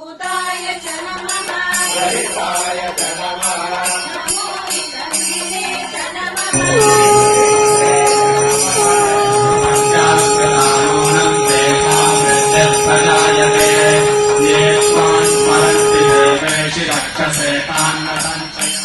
भूताय च नमः हरिताय च नमः नमो विष्णवे च नमः अज्ञानकलानूनं तेषां वृद्धिर्प्रजायते ये त्वां स्मरन्ति देवेषु रक्षसे तान् न संशयः।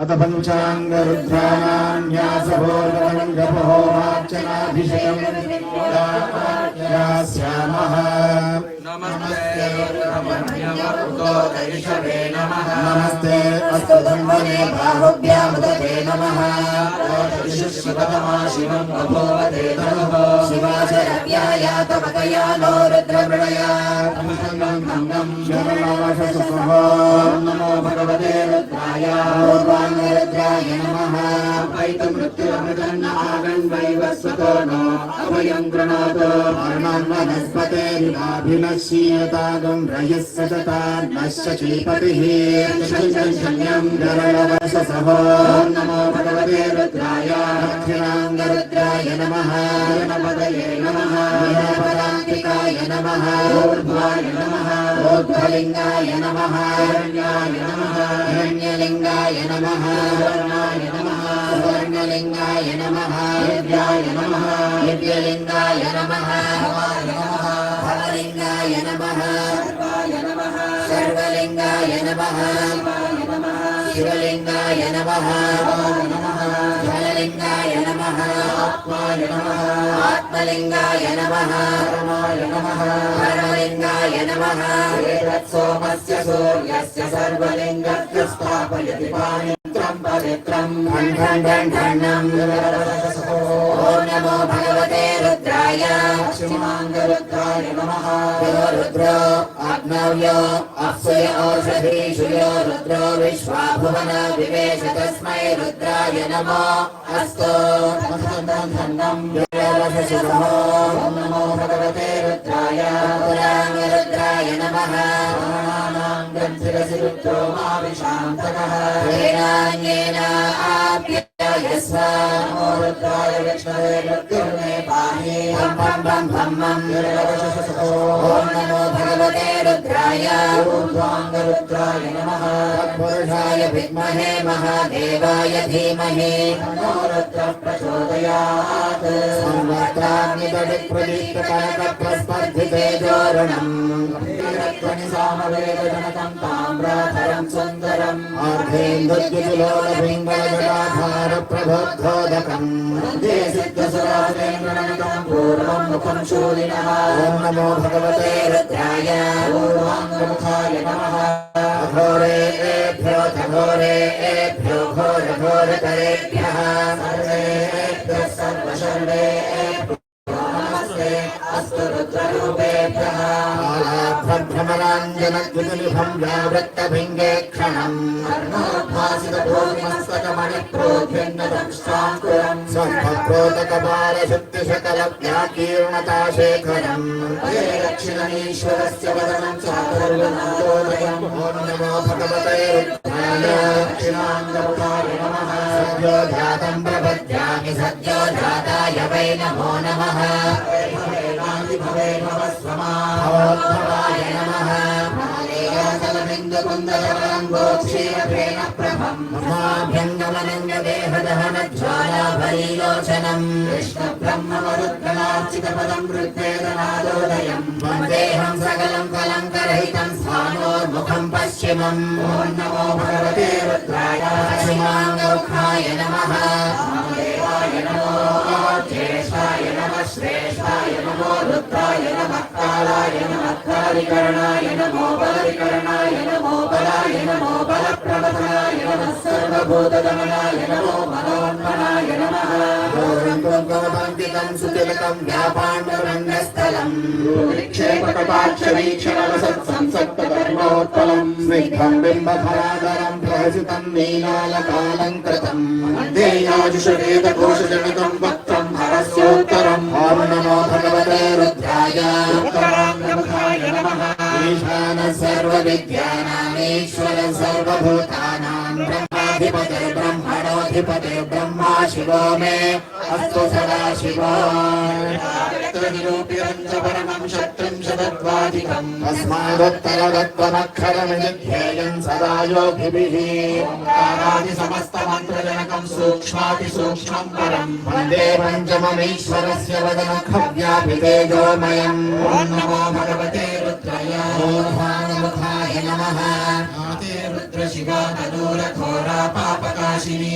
अथ पञ्चाङ्गरुद्राणान्यासभोगमङ्गपहोमार्चनाभिषेकम् नमस्ते ब्रह्मण्यमरुतोदयिषवे नमः। नमस्ते अस्तु धन्वने बाहुभ्यामुदते नमः। शिवतमा शिवं बभोवते नमः। शिवाशरव्याया तव कया नो रुद्रमृणया नमो भगवते रुद्राय पूर्वाङ्गरुद्राय नमः मृत्युमृतन्न आगन्वैवस्वतो नो अभयं गृणातु मरणं वनस्पतेरिवाभिनश्येतागं रयः सततान्नश्च चीपतिः जरलवशसहो नमो भगवते रुद्राय दक्षिणाङ्गरुद्राय नमः गणपतये नमः। गणपदान्तिकाय नमः ऊर्ध्वाय नमः। ऊर्ध्वलिङ्गाय नमः हिरण्याय नमः। हिरण्यलिङ्गाय नमः सुवर्णाय नमः। सुवर्णलिङ्गाय नमः दिव्याय नमः। दिव्यलिङ्गाय नमः भवलिङ्गाय नमः सर्वलिङ्गाय नमः शिवलिङ्गाय नमः जललिङ्गाय नमः आत्मलिङ्गाय नमः परमलिङ्गाय नमः सोमस्य सूर्यस्य सर्वलिङ्गस्य स्थापयति पानित्रं पवित्रं घण्टम् ॐ नमो भगवते रुद्राय पश्चिमाङ्गरुद्राय नमः। यो रुद्रो आग्नव्यो अप्सुय औषधीषु यो रुद्रो विश्वाभुवन विवेश तस्मै रुद्राय नमो अस्तु नमो भगवते रुद्राय पुराङ्गरुद्राय नमः ग्रन्थिरसि रुद्रो माविशान्तकः वेदाङ्गेन आप्यायस्व नमो रुद्राय विष्णवे मृत्युर्मे पाहि बं ॐ नमो भगवते रुद्राय ऊर्ध्वाङ्गरुद्राय नमः। पुरुषाय विद्महे महादेवाय धीमहि तन्नो रुद्रः प्रचोदयात् संवक्त्राग्निदविप्रदीप्तकनकप्रस्पर्धितेजोरणम् सामवेदजनकं ताम्राधरं सुन्दरम् आर्धेन्दुद्युतिलोलपिङ्गलजटाधारप्रबोद्धोदकम् सिद्धसुराजेन्द्रनमितं पूर्वं मुखं शूलिनः ॐ नमो भगवते रुद्राय पूर्वाङ्गमुखाय नमः। अघोरेभ्यो घोरघोरतरेभ्यः सर्वेभ्यः सर्वशर्वेभ्यो नमस्ते अस्तु रुद्ररूपेभ्यः भ्रमराञ्जनद्विनिभं व्यावृत्तभिङ्गे क्षणम् कर्णोद्भासितभूमिमस्तकमणिप्रोद्भिन्नदंशाङ्कुरम् सर्वप्रोतकपालशुद्धिशकलव्याकीर्णताशेखरम् दक्षिणमीश्वरस्य वदनं चातुर्वनादोदयम् ॐ नमो भगवते रुद्राय दक्षिणाङ्गमुखाय नमः। सद्यो जातं प्रपद्यामि सद्यो जाताय वै नमो नमः भवोद्भवाय नमः जलबिन्दुकुन्दलवलम्बोक्षीरफेन प्रभम् महाभ्यङ्गमनङ्गदेहदहनज्वालाभरीलोचनम् कृष्णब्रह्ममरुद्गणार्चितपदं ऋग्वेदनादोदयम् वन्देऽहं सकलं कलङ्करहितं स्थानोर्मुखं पश्चिमम् ॐ नमो भगवते रुद्राय पश्चिमाङ्गमुखाय नमः देवाय नमो ज्येष्ठाय नमः श्रेष्ठाय नमो रुद्राय नमः कालाय नमः कालिकरणाय नमो बलविकरणाय नमो बलाय नमो बलप्रवदनाय नमः सर्वभूतगमनाय नमो मनोन्मनाय नमः घोरं त्वं सुतिलकं व्यापाण्डरण्यस्थलं विक्षेपकटाक्षवीक्षणरसत्संसक्तकर्मोत्पलं स्निग्धं बिम्बफलाधरं प्रहसितं नीलालकालङ्कृतं देयाजुषवेदघोषजनितं वक्त्रं हरस्योत्तरम् ॐ नमो भगवते रुद्राय उत्तराङ्गमुखाय नमः ईशानः सर्वविद्यानामीश्वर सर्वभूतानां ब्रह्माधिपतिर्ब्रह्मणोऽधिपतिर्ब्रह्मा शिवो मे अस्तु सदा शिवो निरूप्यञ्च परमं शक्तिं शतद्वाधिकम् तस्मादुत्तरदत्त्वमक्षरमिध्येयं सदा योगिभिः ओङ्कारादिसमस्तमन्त्रजनकं सूक्ष्मातिसूक्ष्मं परम् वन्दे पञ्चममीश्वरस्य वदनखव्याभितेजोमयम् ॐ नमो भगवते रुद्राय ऊर्ध्वाङ्गमुखाय नमः आते रुद्रशिवा तनूरघोरा पापकाशिनी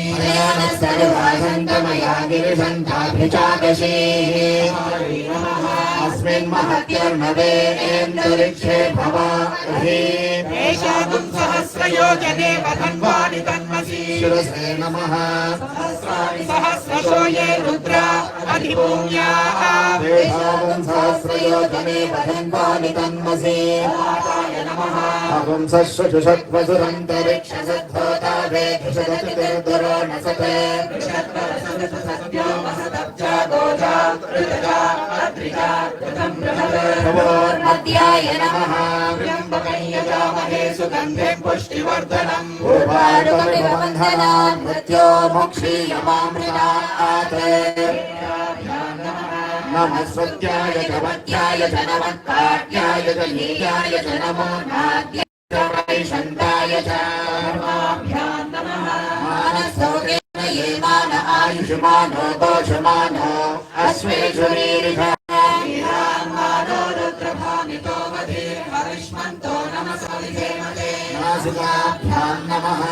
सर्वासन्तमया गिरिसन्ताभिचाकशीः अस्मिन् महत्यर्णवेन्दरिक्षे भवाहि एषागुं सहस्रयोजने वधन्वानि तन्मसि शिरसे नमः सहस्राणि सहस्रशो ये रुद्रा अधिभूम्याः एषागुं सहस्रयोजने वधन्वानि तन्मसि नमः अहं सश्वशुषत्वसुरन्तरिक्षसद्भूता वेधुषदतिर्दुरो न सते मध्याय नमः त्र्यम्बकयजामहे सुगन्धिं पुष्टिवर्धनम् उर्वारुकमिव बन्धनान् मृत्यो मोक्षीयमामृतात् नमः स्वत्याय च वत्याय च नमः काट्याय च नीयाय च नमो नाद्याय च वैशन्ताय च मानसोकेन ये मान आयुष्मानो दोषमानो अश्वेषु रीरिषः मानो रुद्रभामितो मधे हरिष्मन्तो नमसोऽधिधेमते नासिकाभ्यां नमः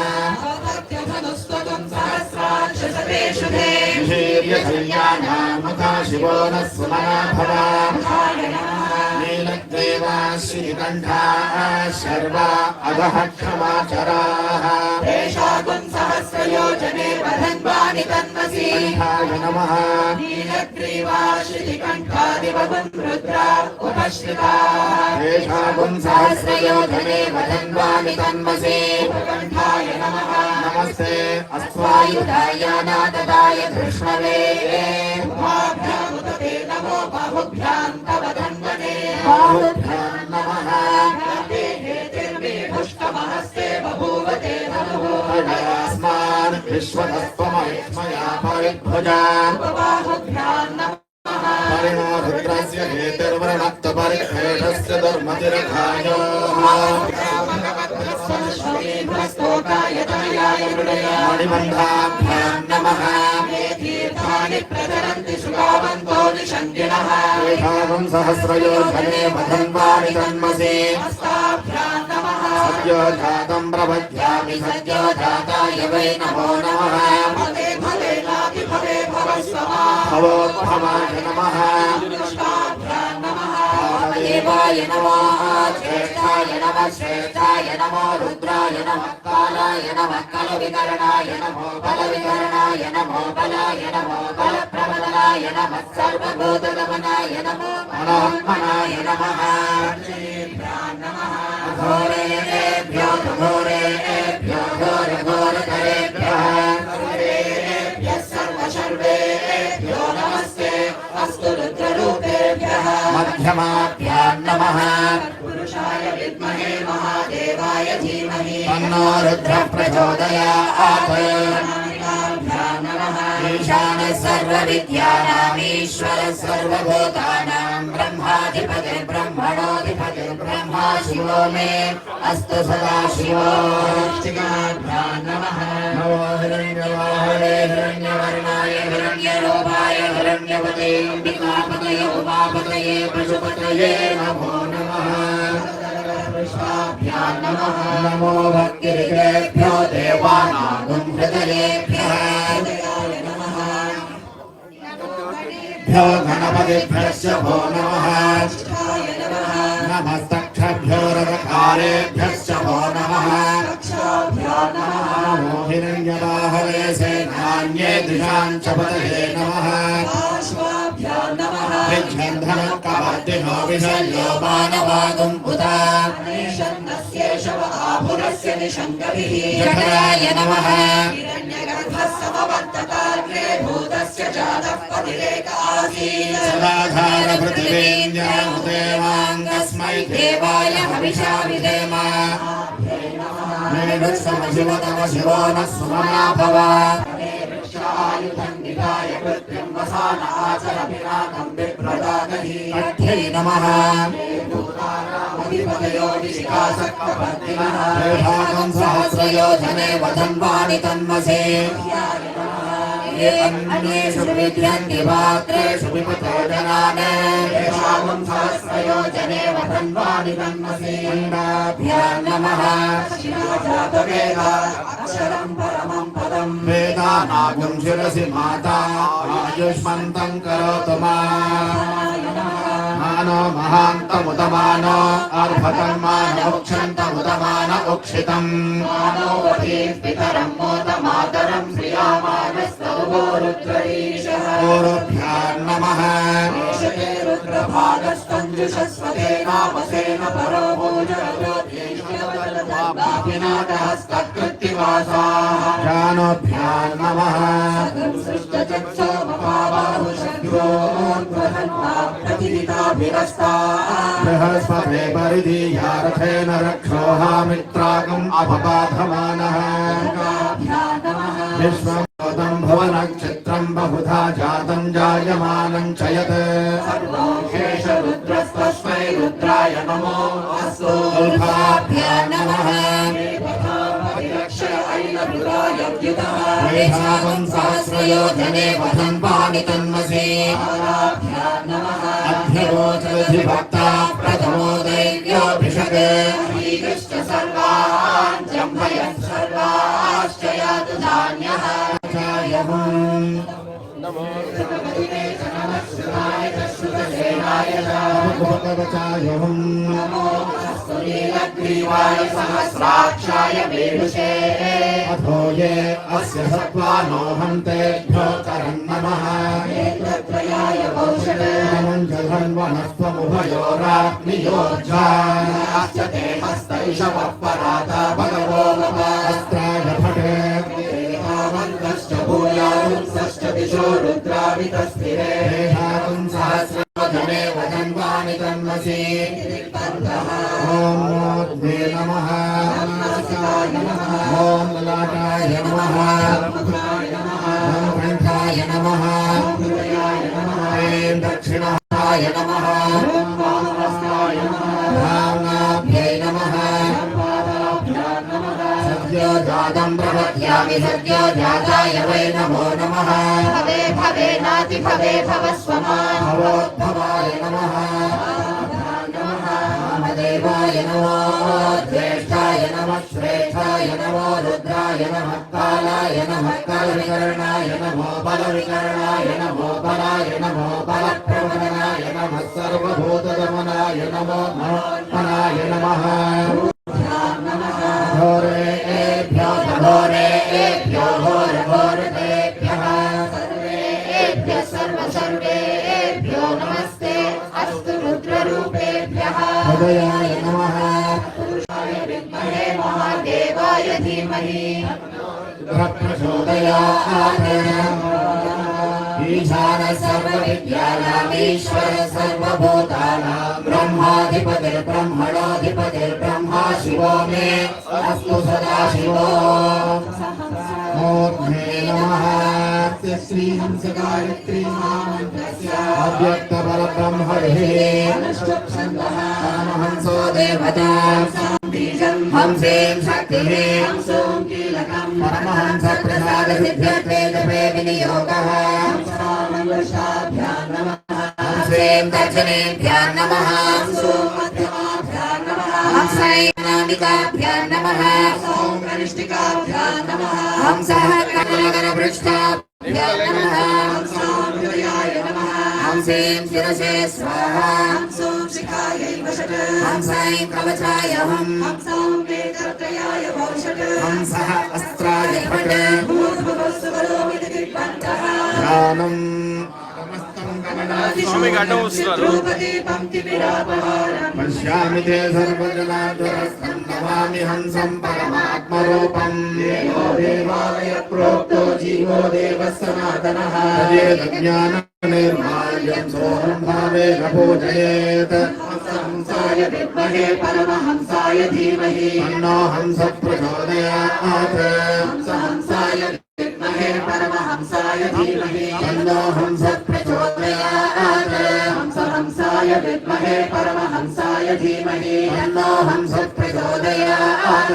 धनुस्त्वं सहस्राक्षसतेषु ते वीर्यकल्याणां मुखा शिवो नः सुमना भवा नीलग्रीवाश्रीकण्ठाः शर्वा अधः क्षमाचराः तेषागुं सहस्रयोजने वधन्वानि तन्मसि कण्ठाय नमः नीलग्रीवाश्रितिकण्ठादिवगुं रुद्रा उपश्रिताः तेषागुं सहस्रयोधने वधन्वानि तन्मसि कण्ठाय नमः नमस्ते अस्त्वायुधाय नाददाय धृष्णवे उमाभ्यामुदते नमो बाहुभ्यां तव धन्वने बाहुभ्यां नमः हेतिर्मे पुष्टमहस्ते बभूव ते धनुः अस्मान् विश्वतस्त्वमहिष्मया परिभुजान् बाहुभ्यां नमः परिणो रुद्रस्य हेतिर्वृणक्तपरिखेषस्य दुर्मतिरघायोः स्तोकाय तनयाय मृडयाय मणिबन्धाभ्यां नमः तीर्थानि प्रचरन्ति सुगावन्तो निषङ्गिणः तेषागुं सहस्रयोधने वधन्वानि तन्मसि हस्ताभ्यां नमः सद्यो जातं प्रपद्यामि सद्यो जाताय वै नमो नमः भवे भवे नाति भवे भवस्वमा भवोद्भवाय नमः हस्ताभ्यां नमः देवाय नमः श्रेष्ठाय नमः श्रेष्ठाय नमो रुद्राय नमः कालाय नमः कलविकरणाय नमो बलविकरणाय नमो बलाय नमो बलप्रबलाय नमः सर्वभूतगमनाय नमो मनोन्मनाय नमः घोरेभ्यो घोरेभ्यो घोरघोरतरेभ्यः सर्वशर्वेभ्यो नमस्ते अस्तु रुद्ररूपेभ्यः मध्यमाभ्यां नमः पुरुषाय विद्महे महादेवाय धीमहि तन्नो रुद्रः प्रचोदयात् नामिकाभ्यां नमः ईशानः सर्वविद्यानामीश्वर सर्वभूतानां ब्रह्माधिपतिर्ब्रह्मणोऽधिपतिर्ब्रह्मा शिवो मे अस्तु सदा शिवो शिवाभ्यां नमः नमो हिरण्यवाहने हिरण्यवर्णाय हिरण्यरूपाय हिरण्यवते अम्बिकापतये उमापतये पशुपतये नमो नमः पुष्पाभ्यां नमः नमो भक्तिरिकेभ्यो देवानागुं हृदयेभ्यः गणेभ्यो गणपतिभ्यश्च भो नमः नमस्तक्षभ्यो रथकारेभ्यश्च भो नमः नमो हिरण्यबाहवे सेनान्ये दिशां च पतये नमः विच्छन्दनकवर्तिनो विशल्यो मानवागुं पुता जठराय नमः सदाधार पृथिवीन्द्रमुदेवां तस्मै देवाय हविषा विधेम शिव तव शिवो नः सुमना भव कठ्यै नमः सहस्रयोजने वदन्वानि तन्मसे अन्येषु विद्यन्ति पात्रेषु विपतो जनाने सहस्रयोजने वदन्वानि तन्मसे अण्डाभ्यां नमः वेदानागं शिरसि माता आयुष्मन्तं करोतु मानो महान्तमुदमानो अर्भतं मानो उक्षन्तमुदमान उक्षितम् मानो वधीः पितरं मोदमातरं श्रियामानस्तवोरुद्ररीशः ओरुभ्यां नमः ईशते रुद्रभागस्तञ्जुषस्वतेनावसेन परो भोजनोद्येष्टवदत्वापिनाटहस्तकृत्तिवासाः जानोभ्यां नमः बृहस्पते परिधीया रथेन रक्षोहामित्रागम् अपबाधमानः विश्वं भुवनक्षत्रं बहुधा जातं जायमानं च यत् रुद्रस्तस्मै रुद्राय नमो अस्तु अल्पाभ्यां नमः सहस्रयोजने वदन्वानि तन्मसे अभ्यवोचधिभक्ता प्रथमो दैव्योऽभिषक् श्रीकृष्ण सर्वान् जम्भयन् सर्वाश्च यातु धान्यः नमो नीलग्रीवाय सहस्राक्षाय वेणुषे अथो ये अस्य सत्त्वानो हन्तेभ्यो करन् नमः नेत्रत्रयाय वंशधन्वनस्त्वमुभयोराग्नियोज्जाश्च ते हस्तैषवः पराता भगवो अस्त्राय फटे देहावन्तश्च भूयारुंसश्च दिशो रुद्रावितस्थिरे देहावं सहस्रयोजने वदन्वानि तन्मसि ॐ नमः ॐ ललाटाय नमः ॐ कण्ठाय नमः ऐं दक्षिणाय नमः भावनाभ्यै नमः सद्योजातं प्रपद्यामि सद्योजाताय वै नमो नमः भवे भवेनाति भवे भवस्वमान् भवोद्भवाय नमः देवाय नमो ज्येष्ठाय नमः श्रेष्ठाय नमो रुद्राय नमः कालाय नमः कालविकरणाय नमो बलविकरणाय नमो बलाय नमो बलप्रवदनाय नमः सर्वभूतदमनाय नमो मनाय नमः घोरेभ्यो घोरेभ्यो घोरघोरतेभ्यः सर्वेभ्यः सर्वसर्वेभ्यो नमस्ते अस्तु रुद्ररूपेभ्यः हृदयाय नमः पुरुषाय विद्महे महादेवाय धीमहि प्रचोदयात् ईशान सर्वविद्यानामीश्वर सर्वभूतानां ब्रह्माधिपतिर्ब्रह्मणोऽधिपतिर्ब्रह्मा शिवो मे अस्तु सदा शिवो मूर्ध्ने नमः श्रीहंस गायत्री अव्यक्तपरब्रह्मर्षिः परमहंसो देवता हंसें शक्तिः परमहंस प्रसाद सिद्ध्यर्थे जपे विनियोगः हंसें दर्शनेभ्यां नमः हंसायनामिकाभ्यां नमः कनिष्ठिकाभ्यां नमः हंसः कालगरपृष्ठाभ्यां नमः हंसीं शिरसे स्वाहा हंसों शिखायै वषट् हंसां कवचाय हं हंसां वेदत्रयाय वौषट् हंसः अस्त्राय फट् भूर्भुवस्सुवरो विदिग्वन्तः ध्यानं స్వామికి అడ్డం వస్తున్నారు. द्रौपदी पंक्तिविरापहारम् पश्यामि ते सर्वजनादरस्थं नमामि हंसं परमात्मरूपम् देवो देवालय प्रोक्तो जीवो देवः सनातनः तदेतज्ञाननिर्माल्यं सोऽहं भावेन पूजयेत् हंसाय विद्महे परमहंसाय धीमहि तन्नो हंसः प्रचोदयात् हंसाय विद्महे परमहंसाय धीमहि तन्नो हंसः प्रचोदयात् हंसाय विद्महे परमहंसाय धीमहि तन्नो हंसः प्रचोदयात्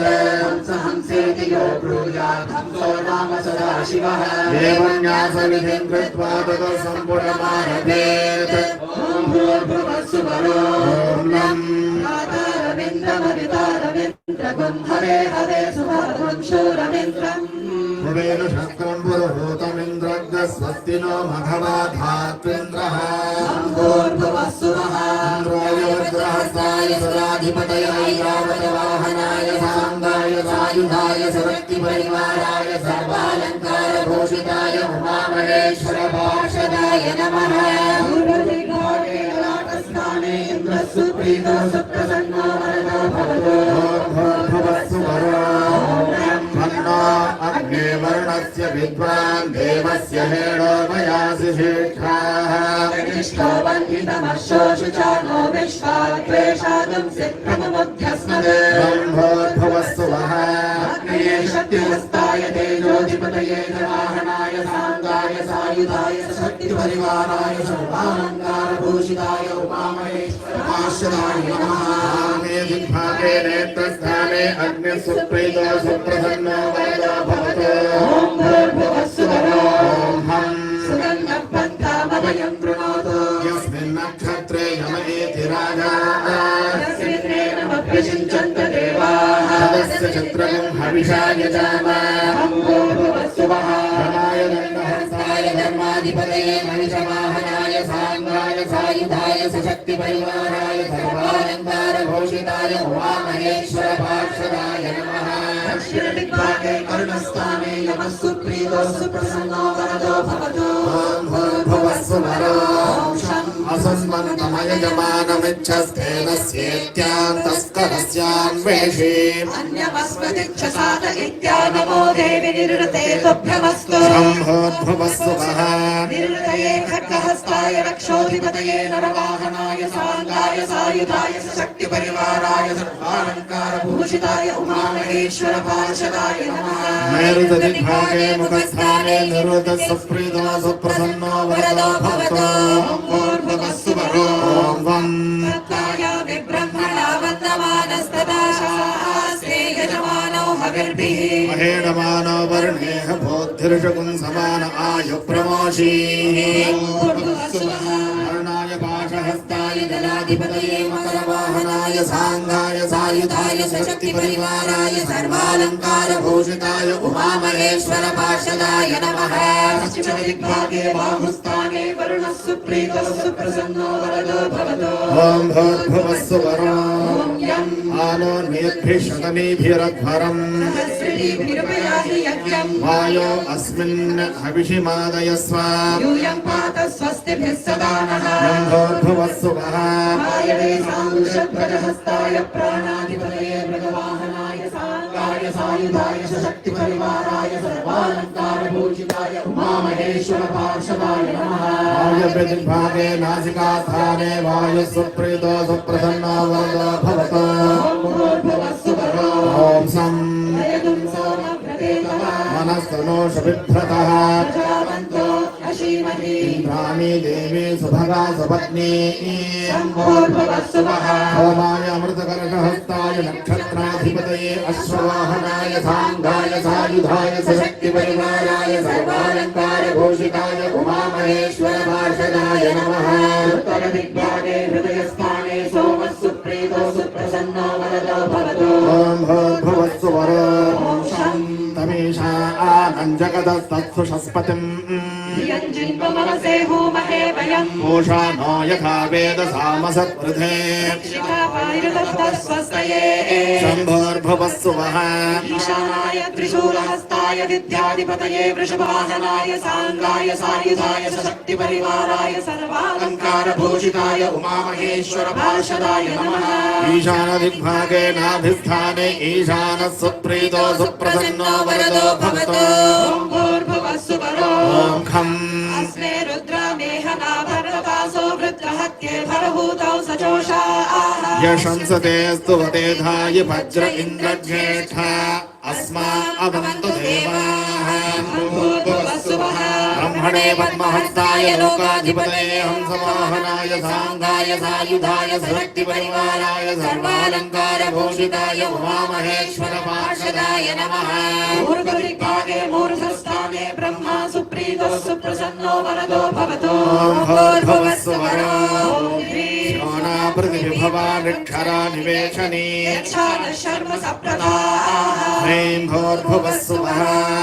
हंसेति यो ब्रूयात् हंसो नाम सदाशिवः देवन्यासविधिं कृत्वा ततो सम्पुटमारभेत् ॐ भूर्भुवस्सुवरो ॐ नं रविन्द्रगुं हरे हरे सुभद्रं शूरमिन्द्रम् मृडेन शस्त्रं पुरुहूतमिन्द्रग् स्वस्ति नो मघवा धात्विन्द्रः भूर्भुवस्सुवः इन्द्राय वज्रहस्ताय सदाधिपतये ऐरावतवाहनाय साङ्गाय सायुधाय सुरक्तिपरिवाराय सर्वालङ्कारभूषिताय उमामहेश्वर पार्षदाय नमः पूर्वदिग्भागे ललाटस्थाने इन्द्रः सुप्रीतो सुप्रसन्नो वरदो भवतु भवत्सु वरो तन्नो अग्ने वर्णस्य विद्वान् देवस्य हेडो मयासि शिक्षाः कनिष्ठो वन्दितमर्षोषुचानो विश्वात्वेषादं सिप्रमुध्यस्मदे ब्रह्मोद्भवस्तु वः अग्नये शक्तिहस्ताय तेजोधिपतये वाहनाय साङ्गाय सायुधाय शक्तिपरिवाराय सर्वालङ्कारभूषिताय उमामहेश्वराय नमः मे दिग्भागे नेत्रस्थाने अग्निः सुप्रीतो सुप्रसन्नो वरदो भवतु ॐ भूर्भुवस्सुवरो ॐ हं सुगन्धपन्थामभयं कृणोतु यस्मिन् नक्षत्रे यम एति राजा यस्मिन्नेनमभ्यषिञ्चन्त देवाः तदस्य चित्रकं हविषा यजामा भूर्भुवस्सुवः रमाय दण्डहस्ताय धर्माधिपतये महिषवाहनाय साङ्गाय सायुधाय सशक्तिपरिवाराय सर्वालङ्कारभूषिताय उमामहेश्वर पार्षदाय नमः दक्षिणदिग्भागे करुणस्थाने यमः सुप्रीतो सुप्रसन्नो वरदो भवतु ॐ भूर्भुवस्सु वरो ॐ शं असन्मन्तमयजमानमिच्छस्तेनस्येत्यान्तस्करस्यान्वेषे अन्यमस्मदिच्छसाद इत्यानमो देवि निरृते तुभ्यमस्तु शम्भोद्भवस्सु वः निरृतये खड्गहस्ताय रक्षोधिपतये नरवाहनाय साङ्गाय सायुधाय सशक्तिपरिवाराय सर्वालङ्कारभूषिताय उमामहेश्वर पार्षदाय नमः नैऋतदिग्भागे मुखस्थाने निरुतः सुप्रीतो सुप्रसन्नो वरदो भवतु भूर्भुवस्सु वरो ॐ वं तत्तायामि ब्रह्मणा वन्दमानस्तदा शास्ते यजमानो हविर्भिः महेडमानो वर्णेह बोद्धिर्षकुं समान आयुप्रमोषीः वर्णाय पाशहस्ताय दलाधिपतये मकरवाहनाय साङ्गाय सायुधाय सशक्तिपरिवाराय सर्वालङ्कारभूषिताय उमामहेश्वर पार्षदाय नमः पश्चिमदिग्भागे बाहुस्थाने वरुणः सुप्रीतः सुप्रसन्नो वरदो भवतु ॐ भूर्भुवस्सु वरो ॐ यं आनो नेद्भिः शतनीभिरध्वरम् सहस्रिभिरुपयाहि यज्ञम् वायो अस्मिन् हविषिमादयस्व यूयं पात स्वस्तिभिः सदा नः ब्रह्मोद्भवस्सु वः वायवे साङ्गुषध्वजहस्ताय प्राणाधिपतये मृगवाहनाय साङ्गाय सायुधाय सशक्तिपरिवाराय सर्वालङ्कारभूषिताय उमामहेश्वर पार्षदाय नमः वायव्यदिग्भागे नासिकास्थाने वायुः सुप्रीतो सुप्रसन्नो वरदो भवतु भूर्भुवस्सु वरो ॐ सं नयतुं सोमभ्रतेतवा मनस्तनोषु बिभ्रतः प्रजावन्तो अशीमहि इन्द्राणी देवी सुभगा सुपत्नी भूर्भुवस्सु वः होमाय अमृतकलशहस्ताय नक्षत्राधिपतये अश्ववाहनाय साङ्गाय सायुधाय सशक्तिपरिवाराय सर्वालङ्कारभूषिताय उमामहेश्वर पार्षदाय नमः उत्तरदिग्भागे हृदयस्थाने सोमः सुप्रीतो सुप्रसन्नो वरदो भवतु ॐ भूर्भुवस्सु वरो ॐ शं तमीषा आनञ्जगदस्तत्सुषस्पतिम् धियं जिन्वमः तमसे होमहे वयम् पूषा नो यथा वेद सामसत्पृथे स्वस्तये शम्भोर्भुवः सुवः ईशानाय त्रिशूलहस्ताय विद्याधिपतये वृषभासनाय साङ्गाय सायुधाय सशक्तिपरिवाराय सर्वालङ्कारभूषिताय उमामहेश्वर पार्षदाय नमः ईशानदिग्भागे नाभिस्थाने ईशानः सुप्रीतो सुप्रसन्नो वरदो भवतु ॐ भूर्भुवः सुवरो ॐ खम् अस्मे रुद्रामेहनाभरतासो वृत्रहत्ये भरभूतौ सचोषा यशंसते स्तुवते धाय वज्र इन्द्रज्येष्ठा अस्माअवन्तु देवाः ब्रह्मणे पद्महस्ताय लोकाधिपतये हंसवाहनाय साङ्गाय सायुधाय सशक्तिपरिवाराय सर्वालङ्कारभूषिताय उमामहेश्वर पार्षदाय नमः ऊर्ध्वदिग्भागे मूर्धस्थाने ब्रह्मा सुप्रीतो सुप्रसन्नो वरदो भवतु भूर्भुवः सुवरो ह्रीं पृथिविभवानिक्षरा निवेशनी शर्म सप्रदा ह्रीं भूर्भुवः सुवः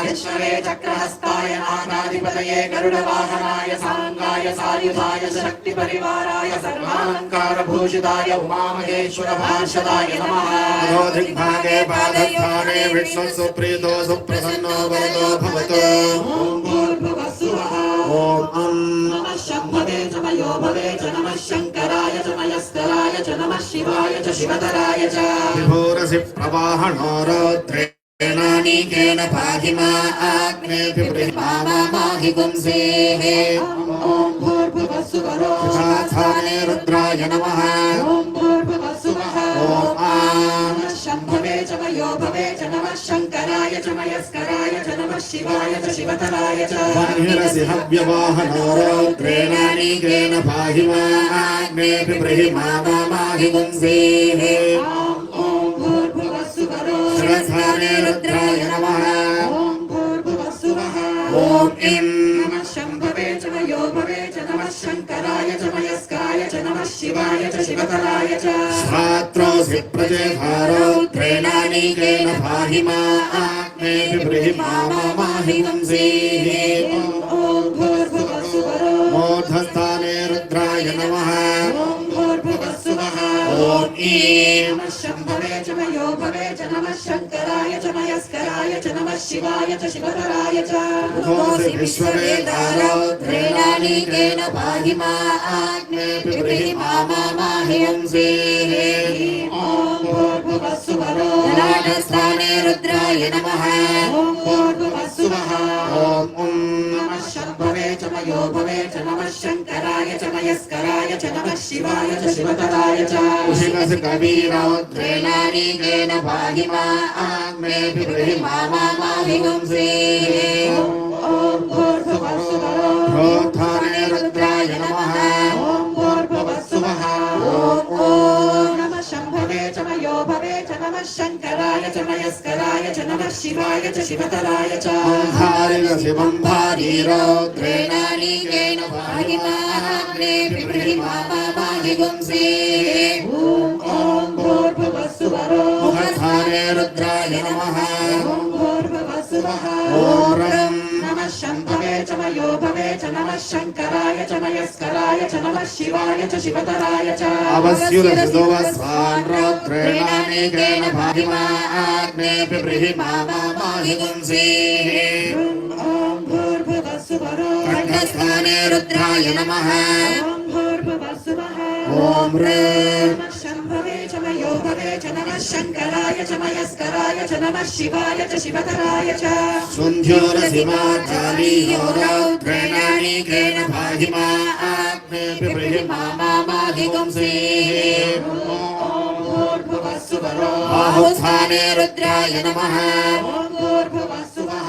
विश्वे चक्रहस्ताय नागाधिपतये गरुडवाहनाय साङ्गाय सायुधाय शक्तिपरिवाराय सर्वालङ्कारभूषिताय उमामहेश्वर पार्षदाय नमः अधोदिग्भागे पादस्थाने विष्णुः सुप्रीतो सुप्रसन्नो वरदो भवतु ॐ भूर्भुवः सुवः ॐ अं नमः शम्भवे च मयो भवे च नमः शङ्कराय च मयस्कराय च नमः शिवाय च शिवतराय च विभोरसि प्रवाहणो रौद्रेणानीकेन पाहि माग्नेऽभिप्रीमाहि पुंसेः ॐ भूर्भुवः सुवरो स्थाने रुद्राय नमः ॐ भूर्भुवः सुवः ॐ आं नमः शम्भवे च मयो भवे च नमः शङ्कराय च मयस्कराय च नमः शिवाय च शिवतराय च वह्निरसि हव्यवाहनो रौद्रेणानीकेन पाहि माग्नेऽभिप्रीमाहि पुंसेः ॐ भूर्भुवः सुवरो शिरस्थाने रुद्राय नमः ॐ भूर्भुवः सुवः ॐ इं नमः शम्भवे च मयो भवे च नमः शङ्कराय च मयस्काय च नमः शिवाय च शिवतराय च स्वात्रोऽसि प्रजेधारौद्रेणानीकेन पाहि माग्नेऽभिप्रीमाहि पुंसेः ॐ भूर्भुवः सुवरो मूर्धस्थाने रुद्राय नमः ॐ भूर्भुवः सुवः ॐ ईं नमः शम्भवे च मयो भवे च नमः शङ्कराय च मयस्कराय च नमः शिवाय च शिवतराय च ऋतोऽसि विश्ववेदारौद्रेणानीकेन पाहि माग्नेऽभिप्रीमाहि पुंसेः ॐ भूर्भुवः सुवरो ललाटस्थाने रुद्राय नमः ॐ भूर्भुवः सुवः ॐ उं नमः शम्भवे च मयो भवे च नमः शङ्कराय च मयस्कराय च नमः शिवाय च शिवतराय च उशिरसि कवीरौद्रेणानीकेन पाहि माग्नेऽभिप्रीमाहि पुंसेः ॐ भूर्भुवः सुवरो प्रोत्थाने रुद्राय नमः ॐ भूर्भुवः सुवः ॐ नमः शम्भवे च मयो भवे च नमः शङ्कराय च मयस्कराय च नमः शिवाय च शिवतराय च अंहारिरसि बन्धारीरौद्रेणानीकेन पाहि माग्नेऽभिप्रीमाहि पुंसेः ॐ भूर्भुवः सुवरो मुखस्थाने रुद्राय नमः ॐ भूर्भुवः सुवः ॐ रं नमः शम्भवे च मयो भवे च नमः शङ्कराय च मयस्कराय च नमः शिवाय च शिवतराय च अवस्युरसुवस्वान् रौद्रेणानीकेन पाहि माग्नेऽभिप्रीमाहि पुंसेः ॐ भूर्भुवः सुवरो खण्डस्थाने रुद्राय नमः ॐ भूर्भुवः सुवः ॐ ह्रीं नमः शम्भवे च मयो भवे च नमः शङ्कराय च मयस्कराय च नमः शिवाय च शिवतराय च सुन्ध्योरसि मार्जालीयो रौद्रेणानीकेन पाहि माग्नेऽभिप्रीमाहि पुंसेः भूर्भुवः सुवरो बाहुस्थाने रुद्राय नमः ॐ भूर्भुवः सुवः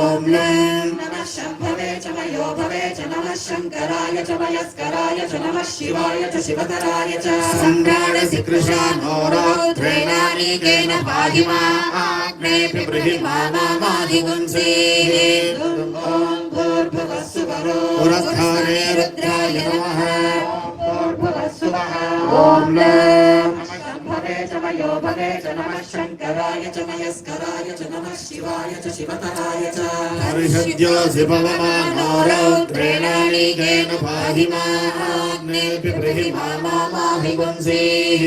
ॐ लीं नमः शम्भवे च मयो भवे च नमः शङ्कराय च मयस्कराय च नमः शिवाय च शिवतराय च सङ्गाणसि कृशानो रौद्रेणानीकेन पाहि माग्नेऽभिप्रीमाहि पुंसेः ॐ भूर्भुवः सुवरो पुरस्थाने रुद्राय नमः भूर्भुवः सुवः ॐ लीं शम्भवे च यो भवे च नमः शङ्कराय च मयस्कराय च नमः शिवाय च शिवतराय च हर्षद्योऽसि पवमानो रौद्रेणानीकेन पाहि माग्नेऽपि ब्रूहि मामाहि पुंसीः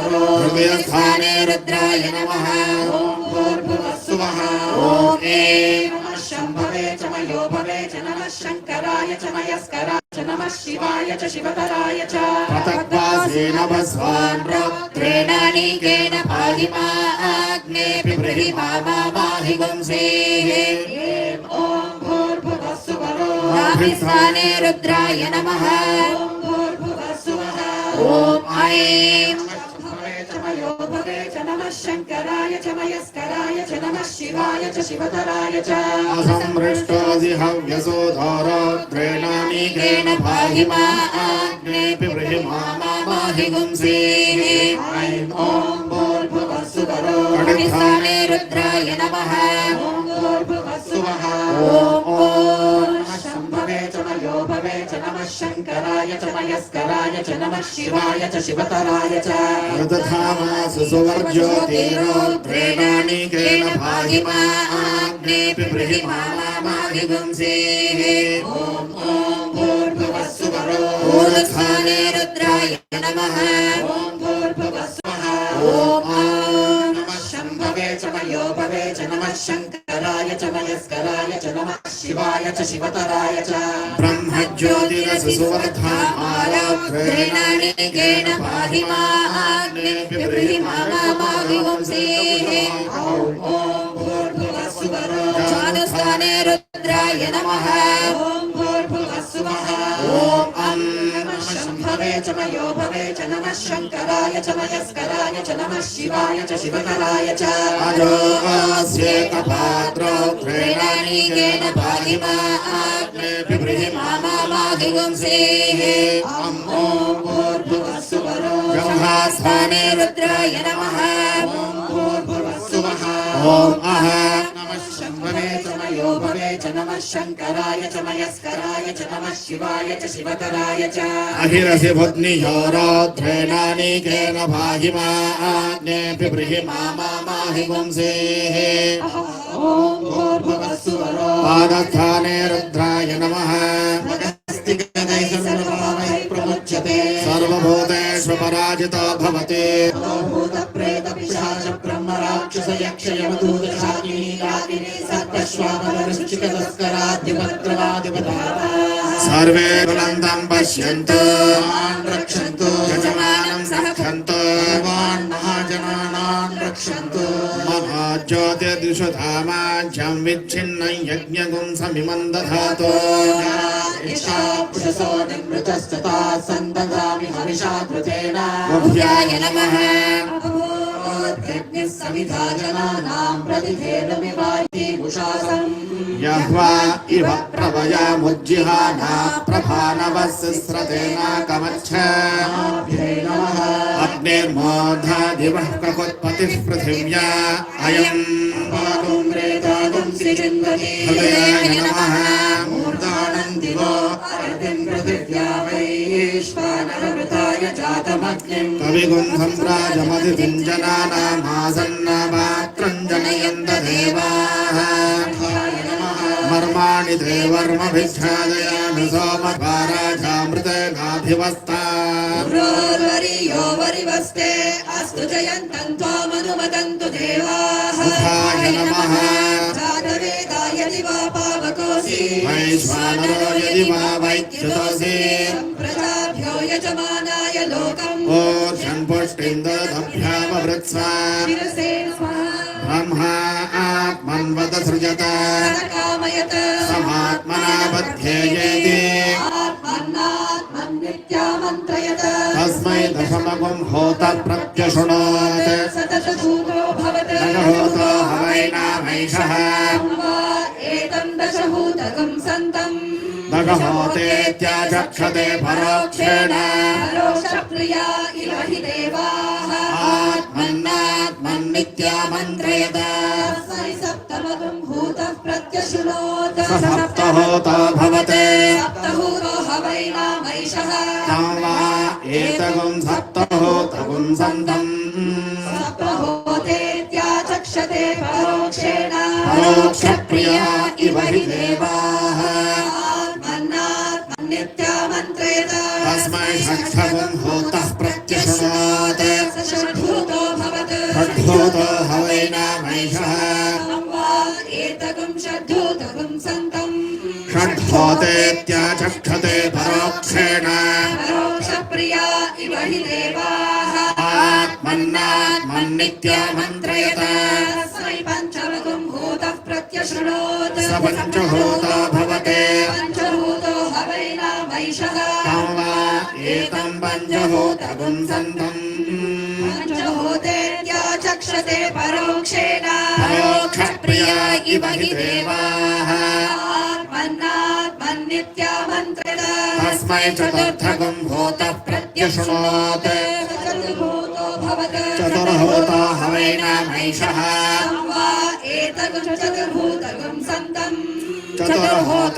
हृदयस्थाने रुद्राय नमः भूर्भुवस्सुवः ॐ ऐं नमः शम्भवे च मयो भवे च नमः शङ्कराय च मयस्कराय च नमः शिवाय च शिवतराय च पतत्वासेन भस्वान् रौद्रेणानीकेन पाहि माग्नेऽपि ब्रूहि मामाहि पुंसीः ॐ भूर्भुवस्सुवः हृदयस्थाने रुद्राय नमः भूर्भुवस्सुवः ॐ ऐं मयो भवे च नमः शङ्कराय च मयस्कराय च नमः शिवाय च शिवतराय च असमृष्टोऽसि हव्यसोधो रौद्रेणानीकेन पाहि माग्नेऽपि ब्रूहि मामाहि पुंसीः ऐं ॐ भूर्भुवस्सुवः हृदयस्थाने रुद्राय नमः भूर्भुवस्सुवः ॐ शम्भवे च मयो भवे च नमः शङ्कराय च मयस्कराय च नमः शिवाय च शिवतराय च यतधामासु सुवर्ज्योतिरौद्रेणानीकेन पाहि माग्नेऽपि ब्रूहि मामाहि पुंसीः ॐ भूर्भुवस्सुवः हृदयस्थाने रुद्राय नमः भूर्भुवस्सुवः नमः शम्भवे च मयो भवे च नमः शङ्कराय च मयस्कराय च नमः शिवाय च शिवतराय च ब्रह्मज्योतिरसि सुवर्धामारौद्रेणानीकेन पाहि माग्नेऽपि ब्रूहि मामाहि पुंसीः ॐ भूर्भुवस्सुवः चतुस्थाने रुद्राय नमः भूर्भुवस्सुवः नमः शम्भवे च मयो भवे च नमः शङ्कराय च मयस्कराय च नमः शिवाय च शिवतराय च अजोऽस्येकपात्रौद्रेणानीकेन पाहि माग्नेऽपि ब्रूहि मामाहि पुंसीः ॐ भूर्भुवस्सुवः ब्रह्मस्थाने रुद्राय नमः भूर्भुवस्सुवः ॐ अह नमः शम्भवे च मयो भवे च नमः शङ्कराय च मयस्कराय च नमः शिवाय च शिवतराय च अहिरसि भुग्नियो रौद्रेणानीकेन पाहि माग्नेऽपि ब्रूहि मामाहि पुंसीः ॐ भूर्भुवस्सुवः पादस्थाने रुद्राय नमः प्रमुच्यते सर्वभूतेषु पराजितो भवति भूतप्रेतपिशाच ब्रह्म राक्षस यक्ष यमदूत शाकिनी रागिनी सर्वश्वापदवृश्चिकतस्कराधिपत्रवाधिपताः सर्वे बुलन्दं पश्यन्तु मान् रक्षन्तु यजमानं सखन्तु सर्वान् महाजनानान् रक्षन्तु महाज्योतिर्दिशु धामाज्यं विच्छिन्नं यज्ञगुं समिमं दधातु इषापुषसो निमृतश्च ताः सन्दधामि हविषा कृतेन गुह्याय नमः यज्ञः समिधा जनानां प्रतिधेनुमिवायति उषासम् यह्वा इव प्रवयामुज्जिहाना प्रभानवस्स्रतेना कमच्छ नमः अग्निर्मोधा दिवः ककुत्पतिः पृथिव्या अयम् पागुं सिचिन्दति हृदयाय नमः मूर्धानं दिवो अरतिं पृथिव्या वैश्वानरमृताय जातमग्निम् कविगुन्धं राजमतिथिं जनानामासन्नमात्रं जनयन्त देवाः मर्माणि ते वर्मभिच्छादयामि सोमपाराजामृतेनाभिवस्ता पुरोर्वरीयो वरिवस्ते अस्तु जयन्तं त्वामनुमदन्तु देवाः मुखाय नमः जातवेदाय दिवा पावकोऽसि वैश्वानरो यदि वा वैद्युतोऽसि सम्प्रजाभ्यो यजमानाय लोकम् ओर्षन् पुष्टिं ददभ्यामवृत्स्वा शिरसे स्वाहा ब्रह्मा आत्मन्वत सृजत कामयत समात्मना बध्येयेति आत्मन्नात्मन्नित्यामन्त्रयत तस्मै दशमगुं होत प्रत्यशृणोत् सततभूतो भवत दशहोतो हवैनामैषः एतं दशभूतकं सन्तम् दशहोतेत्याचक्षते परोक्षेण परोक्षप्रिया इव हि देवाः आत्मन्नात्मन्नित्यामन्त्रयत तस्मै सप्तमगं भूतः प्रत्यशृणोत् स सप्तहोतो भवते सप्तभूतो हवैनामैषः तं वा एतगुं सप्तहोतगुं सन्तम् सप्तहोतेत्याचक्षते परोक्षेण परोक्षप्रिया इव हि देवाः आत्मन्नात्मन्नित्यामन्त्रेत तस्मै षष्ठगुं होतः प्रत्यशृणोत् षड्भूतो भवत् षड्भूतो हवैनामैषः एतगुं षड्भूतगुं सन्तम् षड्भूतेत्याचक्षते परोक्षेण परोक्षप्रिया इव हि देवाः आत्मन्नात्मन्नित्यामन्त्रयत तस्मै पञ्चमगुं भूतः प्रत्यशृणोत् स पञ्चभूतो भवते पञ्चभूतो हवैनामैषः तं वा एतं पञ्चभूतगुं सन्तम् पञ्चभूतेत्याचक्षते परोक्षेण परोक्षप्रिया इव हि देवाः आत्मन्नात्मन्नित्यामन्त्रित तस्मै चतुर्थगुं भूतः प्रत्यशृणोत् चतुर्भूतो भवत् चतुर्भूतो हवैनामैषः एतगुं चतुर्भूतगुं सन्तम्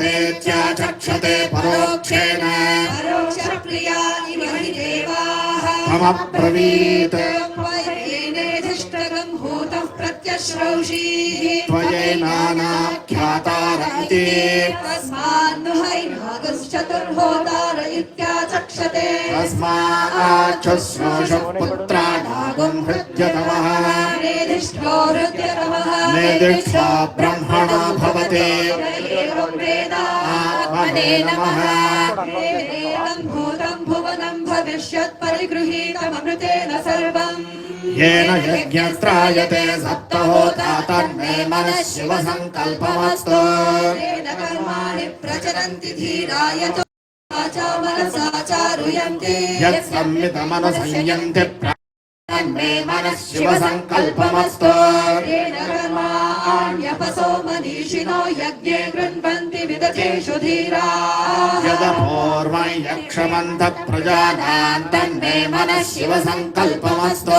चतुर्भूतेत्याचक्षते परोक्षेण परोक्षप्रिया इव हि देवाः त्वमब्रवीत् त्वयैनेधिष्ठगं भूतः प्रत्यश्रौषीः त्वयैनानाख्यातार इति तस्मान्नुहैनागश्चतुर्होतार इत्याचक्षते तस्माच्छ्रोषः पुत्राणागुं हृद्यतमः नेदिष्ठो हृद्यतमः निर्दिष्टा ब्रह्मणो भवते एवं वेद आत्मने नमः एवं भूतं भुवनं भविष्यत् परिगृहीतममृतेन सर्वम् येन यज्ञस्त्रायते सप्तहोता तन्मे मनः शिवसङ्कल्पमस्तु तेन कर्माणि प्रचरन्ति धीरा यतो वाचा मनसा चारुयन्ते यत्संयमनसंयन्ति तन्मे मनः शिवसङ्कल्पमस्तु तेन कर्माण्यपसो मनीषिणो यज्ञे गृह्णन्ति विदतेषु धीराः यदपूर्वं यक्षमन्तः प्रजानां तन्मे मनः शिवसङ्कल्पमस्तु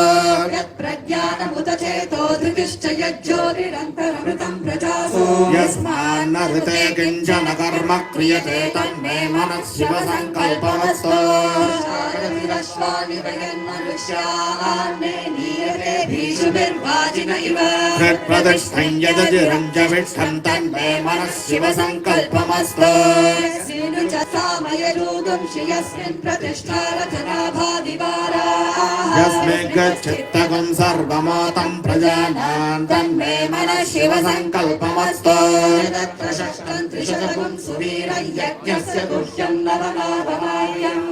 यत्प्रज्ञानमुत चेतो धृतिश्च यज्ज्योतिरन्तरमृतं प्रजासु यस्मान्न ऋते किञ्चन कर्म क्रियते तन्मे मनः शिवसङ्कल्पमस्तु शारदिरश्वानि वयन्मनुष्यान्ने नीयते भीषुभिर्वाजिन इव हृत्प्रतिष्ठं यदजिरञ्जविष्ठं तन्मे मनः शिवसङ्कल्पमस्तु यस्मिन् च सामयजोगंषि यस्मिन् प्रतिष्ठा रचनाभादिवाराः यस्मिन् गच्छित्तगुं सर्वमोतं प्रजानां तन्मे मनः शिवसङ्कल्पमस्तु यदत्र षष्ठं त्रिशतगुं सुवीरं यज्ञस्य गुह्यं नवनाभमार्यम्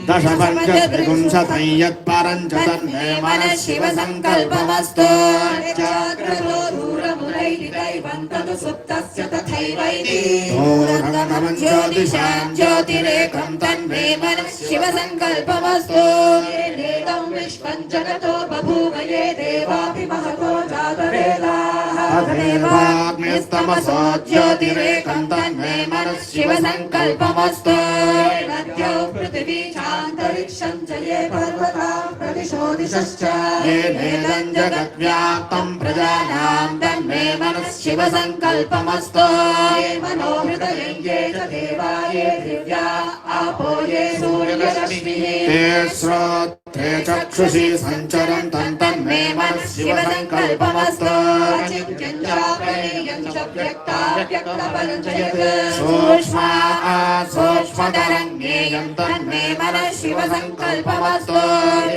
दशपञ्चत्रिपुंशतं यत्परं च तन्मे मनः शिवसङ्कल्पमस्तु जाग्रतो दूरमुरैरिदैवं तदु सुप्तस्य तथैवैति ोरगमनं ज्योतिषां ज्योतिरेकं तन्मे मनः शिवसङ्कल्पमस्तु येनेदं विश्वं जगतो बभूव ये देवापि महतो जातवेदाः तदेवाग्निस्तमसो ज्योतिरेकं तन्मे मनः शिवसङ्कल्पमस्तु नद्यौ पृथिवी चान्तरिक्षं च ये पर्वताः प्रदिशो दिशश्च येनेदं जगद्व्याप्तं प्रजानां तन्मे मनः शिवसङ्कल्पमस्तु ये मनोहृदयं ये च देवा ये दिव्या आपो ये सूर्यरश्मिः ते श्रोत्रे चक्षुषि सञ्चरं तन्मे मनः शिवसङ्कल्पमस्तु अचिन्त्यं च प्रमेयं च व्यक्ताव्यक्तपरं च यत् सूक्ष्मतरं ज्ञेयं तन्मे मनः शिवसङ्कल्पमस्तु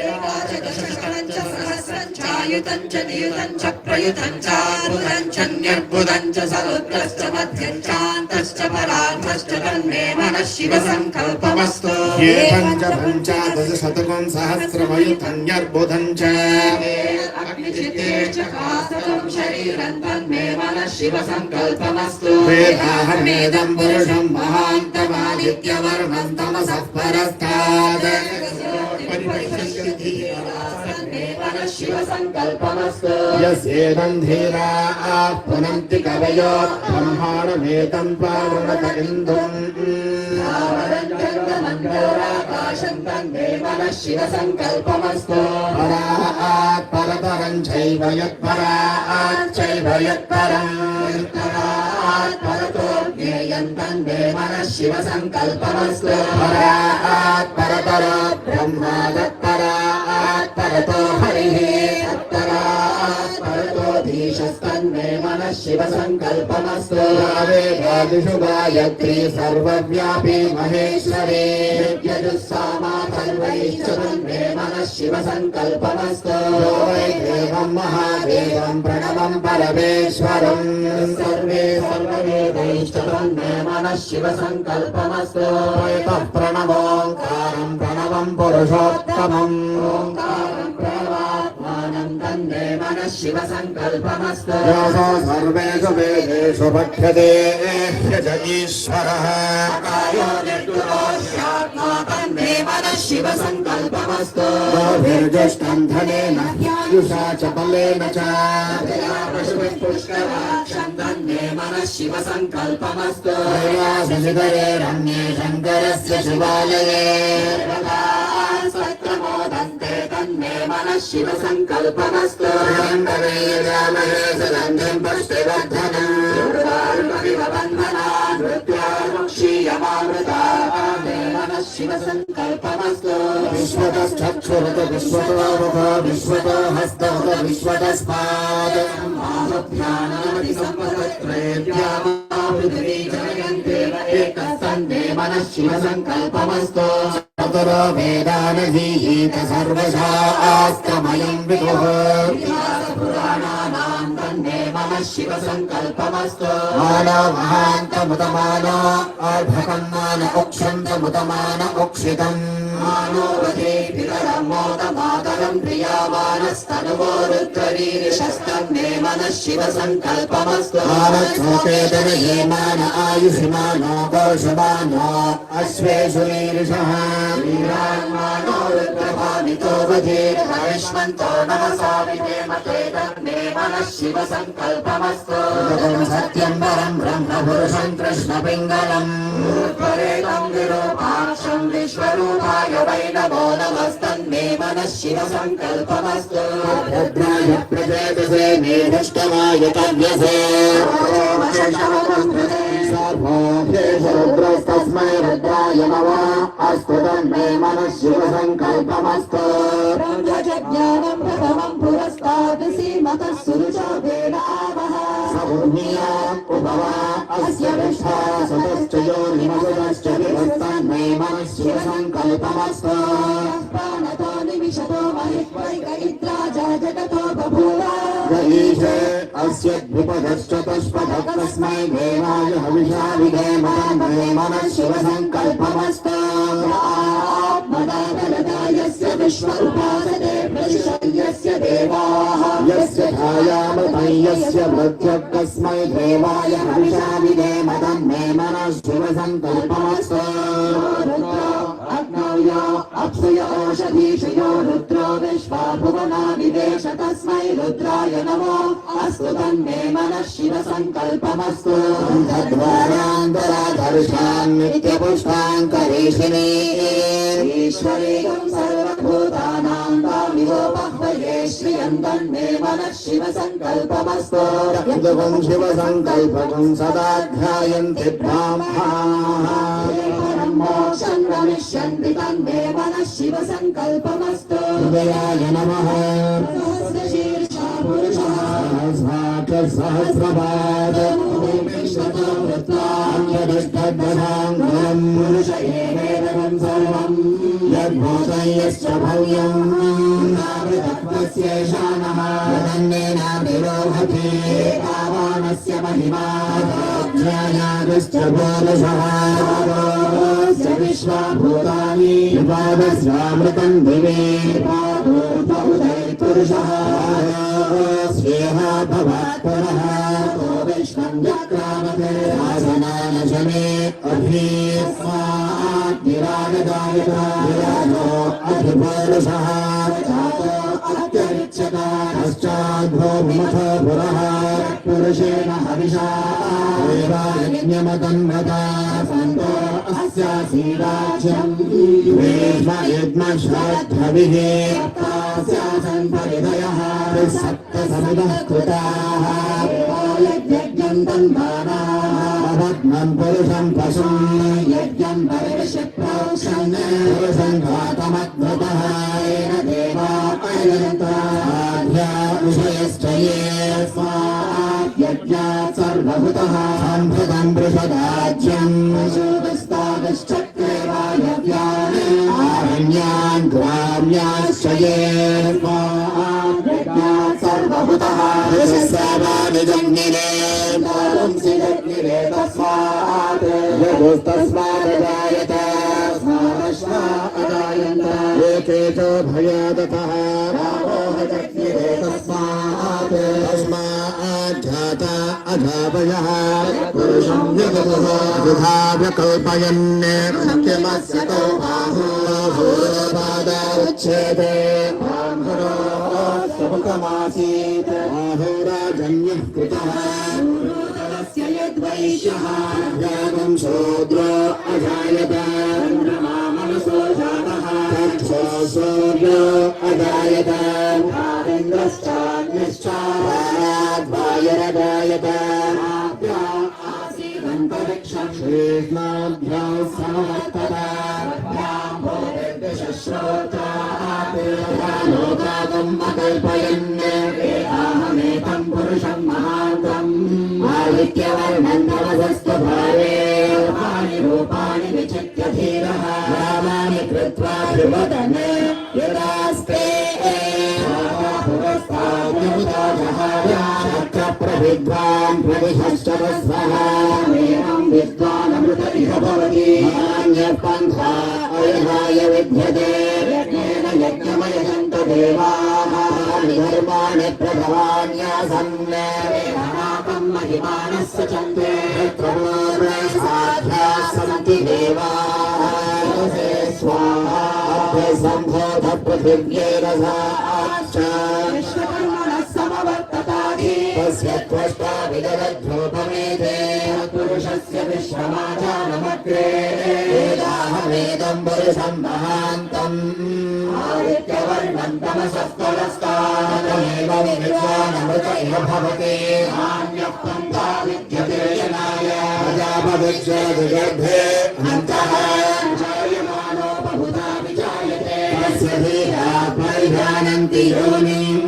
एकादशशतं च सहस्रं चायुतं च नियुतं च प्रयुतं चाद्भुतं च न्यद्भुतं च समुद्रश्च मध्यं चान्तश्च परार्थश्च तन्मे मनः शिवसङ्कल्पमस्तु ये पञ्चपञ्चादशशतकं सहस्रमयुतं न्यर्बुधं च अग्निचितेश्च कास्ततं शरीरं तन्मे मनः शिवसङ्कल्पमस्तु वेदाहमेदं पुरुषं महान्तमादित्यवर्णं तमसः परस्तात् शिवसङ्कल्पमस्तु यस्येदं धीराः पुनन्ति कवयो ब्रह्माणमेतं प्रावृणत इन्दुम् आकाशं तन्मे मनः शिवसङ्कल्पमस्तु परात् परतरं चैव यत्पराच्चैव यत्परम् परतो ज्ञेयं तन्मे मनः शिवसङ्कल्पमस्तु परात् परतरो ब्रह्मा तत्परात् परतो हरिः तत्परात् परतो धीशस्तन्मे मनः शिवसङ्कल्पमस्तु वेदादिषु गायत्री सर्वव्यापी महेश्वरी यजुस्सामा सर्वैश्च तन्मे मनः शिवसङ्कल्पमस्तु वै देवं महादेवं प्रणवं परमेश्वरं सर्वे सर्ववेदैश्च तन्मे मनः शिवसङ्कल्पमस्तु इतः प्रणवोङ्कारं प्रणवं पुरुषोत्तमम् ओङ्कारं प्रणवात्मानं तन्मे मनः शिवसङ्कल्पमस्तु यः सर्वेषु वेदेषु पठ्यते ह्यज ईश्वरः कायो निर्गुणोऽस्यात्मा तन्मे मनः शिवसङ्कल्पमस्तु गोभिर्जुष्टं धनेन ह्यायुषा च बलेन च पशुभिः पुष्कराक्षं तन्मे मनः शिवसङ्कल्पमस्तु शशिधरे रम्ये शङ्करस्य शिवालये सत्रमोदन्ते तन्मे मनः शिवसङ्कल्पमस्तु गन्धर्वे रामहे सुगन्धिं पुष्टिवर्धनम् बन्धनान् मृत्युर्मुक्षीयमामृता मे मनः शिवसङ्कल्पमस्तु विश्वतश्चक्षुरुत विश्वतो मुख विश्वतो हस्तमुख विश्वतस्मात् मामभ्यानामति सम्पदत्रयेभ्यः पृथिवी जगन्ते एकस्तन्मे मनः शिवसङ्कल्पमस्तु चतुरो वेदानधीयेत सर्वशास्त्रमयं विदुः पुराणानां तन्मे मनः शिवसङ्कल्पमस्तु मानो महान्तमुतमानो अर्भकं मान उक्षन्तमुतमान उक्षितम् मानो वधे पितरं मोदमातरं प्रियावानस्तनुवो रुद्रवीरिशस्तन्मे मनः शिवसङ्कल्पमस्तु मानच्छोकेतन ये मान आयुषिमानो कौशमानो अश्वेषु वीरिषः वीरान्मानो रुद्रभामितो वधेर् हविष्मन्तो नमसा विधेमते तन्मे मनः शिवसङ्कल्पमस्तु सत्यं परं ब्रह्मपुरुषं कृष्णपिङ्गलम् उत्परेतं विरूपाक्षं विश्वरूपाय वै नमो नमस्तन्मे मनः शिवसङ्कल्पमस्तु भद्राय प्रचेतसे मेढष्टमाय तव्यसे रुद्रस्तस्मै रुद्राय नमः अस्तु तन्मे मनः शिवसङ्कल्पमस्तु ज्ञानं प्रथमं पुरस्तात् सीमतः सुरुचोदेन आवः सभूम्या उपवा अस्य विष्ठा सतश्च योनिमसुतश्च विभस्तन्मे मनः शिवसङ्कल्पमस्तु प्राणतो निमिषतो महित्वैकयित्रा जगतो बभूव ईशे अस्य द्विपदश्च तस्पदः तस्मै देवाय हविषा विधेम तन्मे मनः शिवसङ्कल्पमस्तु आत्मदानदायस्य विश्वरूपासते प्रशिशय्यस्य देवाः यस्य छायामृतं यस्य मृत्युः तस्मै देवाय हविषा विधेम तन्मे मनः शिवसङ्कल्पमस्तु अग्नौ यो अप्सुय ओषधीषयो रुद्रो विश्वा भुवनानि देश तस्मै रुद्राय नमो अस्तु तन्मे मनः शिवसङ्कल्पमस्तु तद्वारान्तराधर्षान् नित्यपुष्पाङ्करीषिणी ईश्वरीयं सर्वभूतानां तामिवोपह्वये श्रियं तन्मे मनः शिवसङ्कल्पमस्तु इदं शिवसङ्कल्पकं सदा ध्यायन्ति ब्राह्मणाः मोक्षं गमिष्यन्ति तन्मे मनः शिवसङ्कल्पमस्तु हृदयाय नमः सहस्रशीर्षा पुरुषः सहस्रपाद अन्यदष्टध्वजाङ्गम् पुरुष एवेदं सर्वं यद्भूतं यश्च भव्यं नामृतत्वस्यैषानः तदन्नेनाभिरोहति एतावानस्य महिमा ज्ञानागश्च पुरुषः विश्वाभूतानि विवादस्यामृतं दिवे पुरुषः स्वेह भवात्परः विष्णं जक्रामते आसनानशने अभीस्मात् विराजदायिका विराजो अधिपुरुषः जातो अत्यरिच्यता पश्चाद्भूमथ पुरः पुरुषेण हविषा देवायज्ञमतन्वता सन्तो अस्यासीराज्यम् वेद्मयज्ञश्रद्धविः सप्तास्यासन् परिधयः सप्तसमिदः कृताः यज्ञं तन्वानाः अभग्नं पुरुषं पशुं यज्ञं परिविशप्रोक्ष पुरुषङ्घातमद्भुतः येन देवा अयन्ताध्या ऋषयश्च ये स्वाद्यज्ञात् सर्वभूतः सम्भृतं वृषदाज्यम् शूदस्तादश्चक्रे वायव्यान् आरण्यान् ग्राम्याश्च ये स्वाद्यज्ञात् सर्वभूतः ऋषस्यावानि जग्निरे पुंसि जग्निरे तस्मात् यदुस्तस्मादजायत एकेशो भयादतः रामोह जग्निरे तस्मात् तस्माज्जाता अजापयः पुरुषं विगतः वृथा व्यकल्पयन् सत्यमस्य तो बाहुपादोच्छेदे मुखमासीत् आहोराजन्यः कृतः यद्वैश्यः यागं शूद्रो अजायत मनसो जातः सूर्यो अजायत इन्द्रश्चाग्निश्च वायुरजायत आसीदन्तरिक्षं श्रीष्णाभ्यां समवर्ततालोकागम् अकल्पयन् वेदाहमेतं पुरुषं महान्तम् आदित्यवर्णं तमसस्तु भावे रूपाणि विचित्य धीरः रामाणि कृत्वा ध्रुवदन् यदास्ते प्रविद्वान् प्रविशश्च वस्वः एवं विद्वानमृत इह भवति अन्यः पन्था अयहाय विद्यते यज्ञेन यज्ञमयजन्त देवाः धर्माणि प्रभवान्यासन् वेदनाकं महिमानः सचन्ते साध्याः सन्ति देवाः स्वाहा सम्भोध पृथिव्यैरसाश्च तस्य त्वष्टा विदग्धोपमेते पुरुषस्य विश्वमाचारमग्रे वेदाहमेदं पुरुषं महान्तम् आदित्यवर्णं तमसः परस्तादमेव विद्वानमृत इह भवति नान्यः पन्था विद्यते जनाय प्रजापतिर्गर्भे अन्तः जायमानो बहुधा विजायते तस्य धीरा परिजानन्ति योनिम्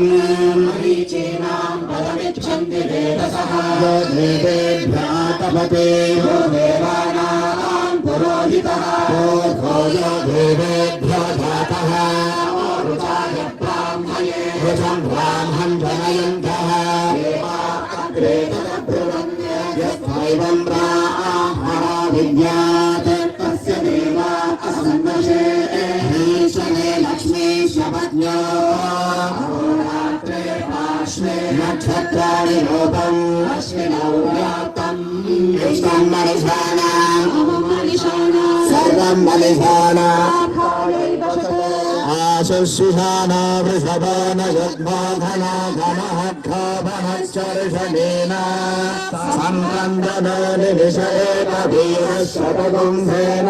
मरीचीनां पदमिच्छन्ति वेदसः यो देवेभ्यः तपते यो देवानां पुरोहितः यो देवेभ्यो जातः ऋचाय ब्राह्मये ऋचं ब्राह्मं जनयन्तः देवाग्रे तदब्रुवन् यस्त्वैवं ब्राह्मणो विद्यात् तस्य देवा असन्नशे ईशने लक्ष्मीश पत्न्यो अहोरात्रे पार्श्वे नक्षत्राणि रूपम् अश्विनौ व्याप्तम् इष्टं मनिषाणाम् सर्वं मनिषाणाम् आशुशिषाना वृषभान यद्माधना धनः क्षोभनश्चर्षणेन संक्रन्दनो निविषये कवीरशतकुम्भेन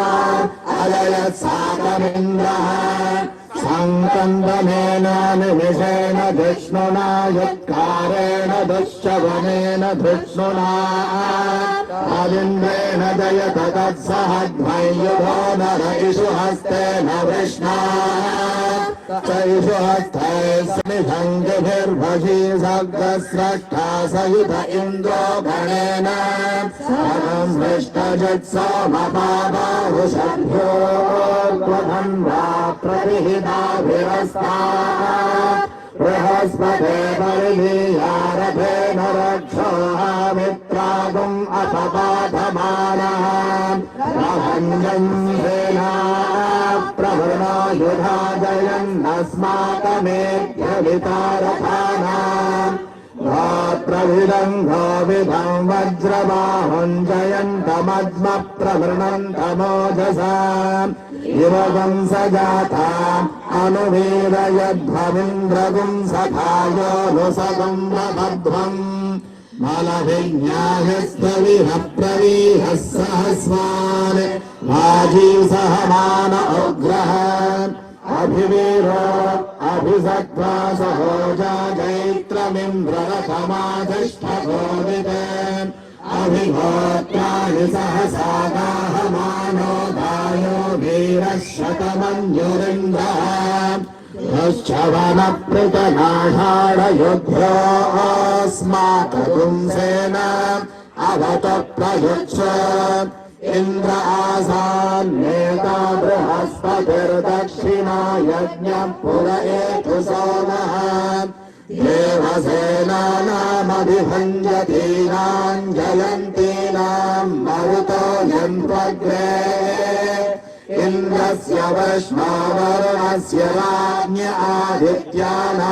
अजयत्साकमिन्द्रः संकन्दनेन निमिषेण धृष्णुना यत्कारेण दुश्चवनेन धृष्णुना अलिन्देन जयत तत्सहध्वयुधो नर इषु हस्तेन वृष्णा चैषु हस्ते स्निभङ्गिभिर्भषी सग्रस्रष्टा सहित इन्द्रो गणेन सदं हृष्टजत्सोमपाबाहुषभ्योर्ध्वन्वा प्रतिहिताभिरस्ता बृहस्पते परिधीयारथेन रक्षोहामित्रागुम् अपपाठमानः प्रभञ्जन् सेना प्रभृणो युधा जयन्नस्माकमेत्यवितारथानाम् प्रभिदङ्घोविधं वज्रबाहुं जयन्तमद्मप्रवृणन्तमोजसा युवगं सजाता अनुवीरयध्वमिन्द्रगुं सखायोनुसगं वध्वम् मलभिज्ञायस्तविह प्रवीहः सहस्वान् वाजीसहमान उग्रः अभिवीरो अभिसत्त्वा सहोजा जैत्रमिन्द्ररथमाधिष्ठगोविद अभिगोत्राणि सहसा गाहमानो दायो वीरः शतमन्युरिन्द्रः ृच्छवनप्रतनाषाढयुध्योऽस्माकपुंसेन अवत प्रयुच्छ इन्द्र आसान्नेता बृहस्पतिर्दक्षिणा यज्ञः पुर एतु सोमः देवसेनानामभिभञ्जतीनाम् जयन्तीनाम् मरुतो यन्त्वग्रे इन्द्रस्य वैष्णवरुणस्य राज्ञ आदित्यानाम्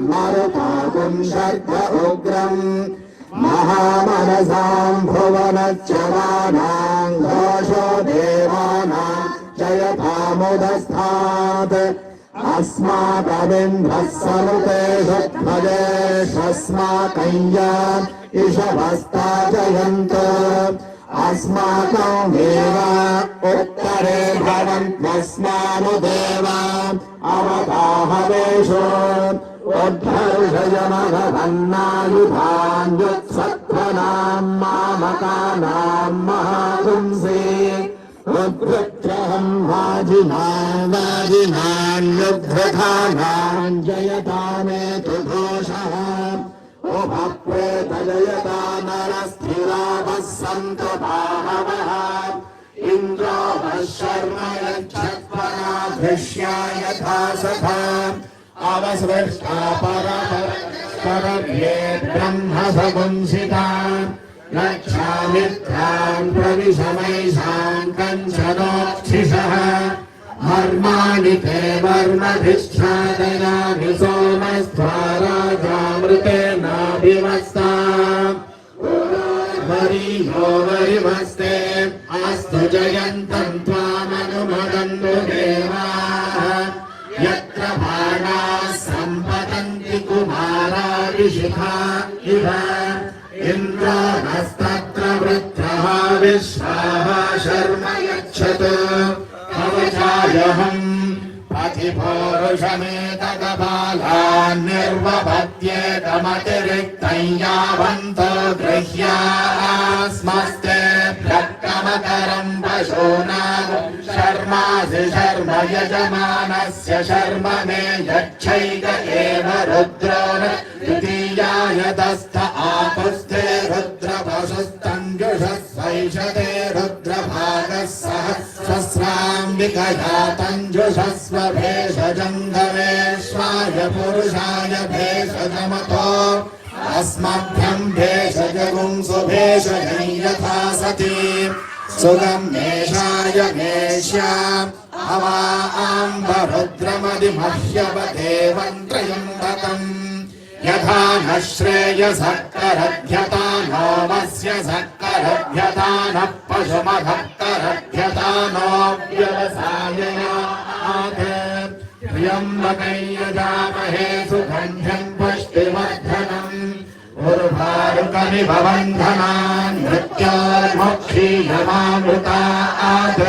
मरुताकुम् शर्ध उग्रम् महामनसाम् भुवनच्यवानाम् घोषो देवानाम् जयथामुदस्थात् अस्माकमिन्द्रः सनुतेषु ध्वजेष्वस्माकम् इषवस्ता जयन्त अस्माकम् देव उत्तरे भवन्त्वस्मानुदेव अवगाहवेषु उद्धर्षयमघवन्नायुधान्युत्सत्त्वनाम् मामकानाम् महापुंसि उद्धृत्रहम् वाजिनान्युद्धृतानाम् जयतामेतु घोषः उपप्रेतजयता नरस्थिरावः सन्तु बाहवः इन्द्रो वः शर्म यच्छत्वराधृष्या यथा सखा अवसृष्टा परभ्ये ब्रह्मसपुंसिता रक्षामित्रान् प्रविशमैषाम् कञ्चनोक्षिषः मर्माणि ते मर्मधिष्ठादयामि सोमस्त्वा राजामृतेनाभिमस्ता वरीयो वरिमस्ते अस्तु जयन्तम् त्वामनुमदन्तु देवाः यत्र बाणाः सम्पतन्ति कुमारादिशिखा इव इन्द्रो नस्तत्र वृत्रः विश्वाः शर्म यच्छतु कवचायहम् पथिपोरुषमेतकबालान्निर्वपद्येतमतिरिक्तम् यावन्तो गृह्यास्मस्ते भ्रक्कमकरम् पशूनाम् शर्मासि शर्म यजमानस्य शर्म मे यच्छैक एव रुद्रो द्वितीयायतस्थ आपुस्थे रुद्रपशुस्तञ्जुषस्वैषते रुद्रभागः सहस्रस्राम्बिकया तञ्जुषस्व भेषजङ्गमेश्वाय पुरुषाय भेषजमतो अस्मभ्यम् भेषजगुंसु भेषजं यथा सती सुगम्येषाय मेष्याम् अवाम्बरुद्रमदिमह्यवदेवम् त्र्यम्बकम् यथा न श्रेयसः करभ्यता नो वस्य सकरभ्यता न पशुमभक्तरभ्यता नो व्यवसाययात् त्र्यम्बकै यजामहे सुगन्ध्यम् पुष्टिवर्धनम् उर्वारुकमिव बन्धनान् मृत्योर्मुक्षीयमामृतात्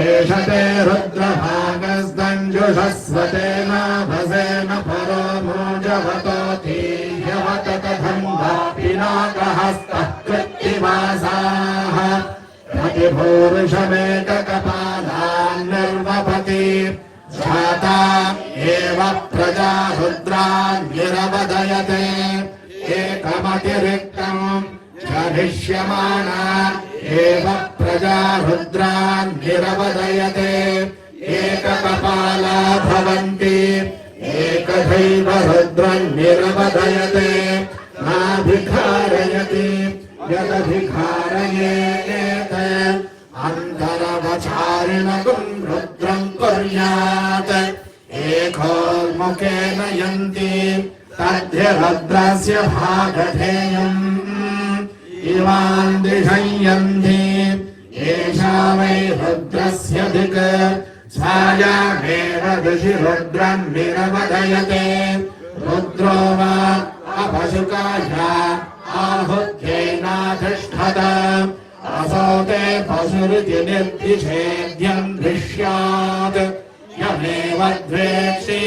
एष ते रुद्रभागस्दञ्जुषस्वतेन भसेन परो मोजवतोऽतीह्यवत तथन्वापिनाकहस्तः कृत्तिवासाः प्रतिभूरुषमेककपालान्निर्वपति जाता एव प्रजा रुद्रान्निरवदयते एकमतिरिक्तम् चरिष्यमाणा एव प्रजा रुद्रान्निरवदयते एककपाला भवन्ति एकदैव रुद्रन्निरवदयते नाभिकारयति यदभिकारयेत अन्तरवचारिणगुम् रुद्रम् कुर्यात् एकोन्मुखेन यन्ति तद्य रुद्रस्य भागधेयम् इवान् दिशयन्ति एषा वै रुद्रस्य दिक् छायामेव दिशि रुद्रम् निरवदयते रुद्रो वा अपशुकाया आहुत्यैनाधिष्ठत असौ ते पशुरिति निर्दिशेद्यम् दृश्यात् यमेव द्वेक्षि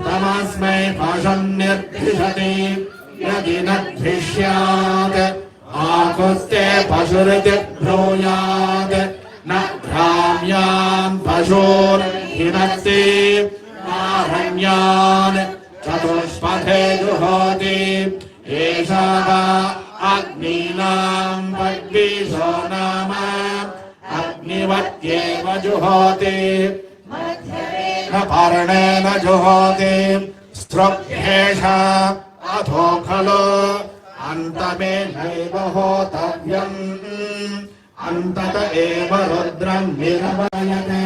तमस्मै पशुम् निर्दिशति यदि न दृश्यात् कुस्ते पशुरिति ब्रूयात् न भ्राम्यान् पशूर्हिनस्ति आरण्यान् चतुष्पथे जुहोति एषा वा अग्नीनाम् पद्विषो नाम अग्निवत्येव जुहोति न पर्णेन जुहोति स्त्रुभ्येष अथो खलु अन्तमेनैव होतव्यम् अन्तत एव रुद्रम् निरवयते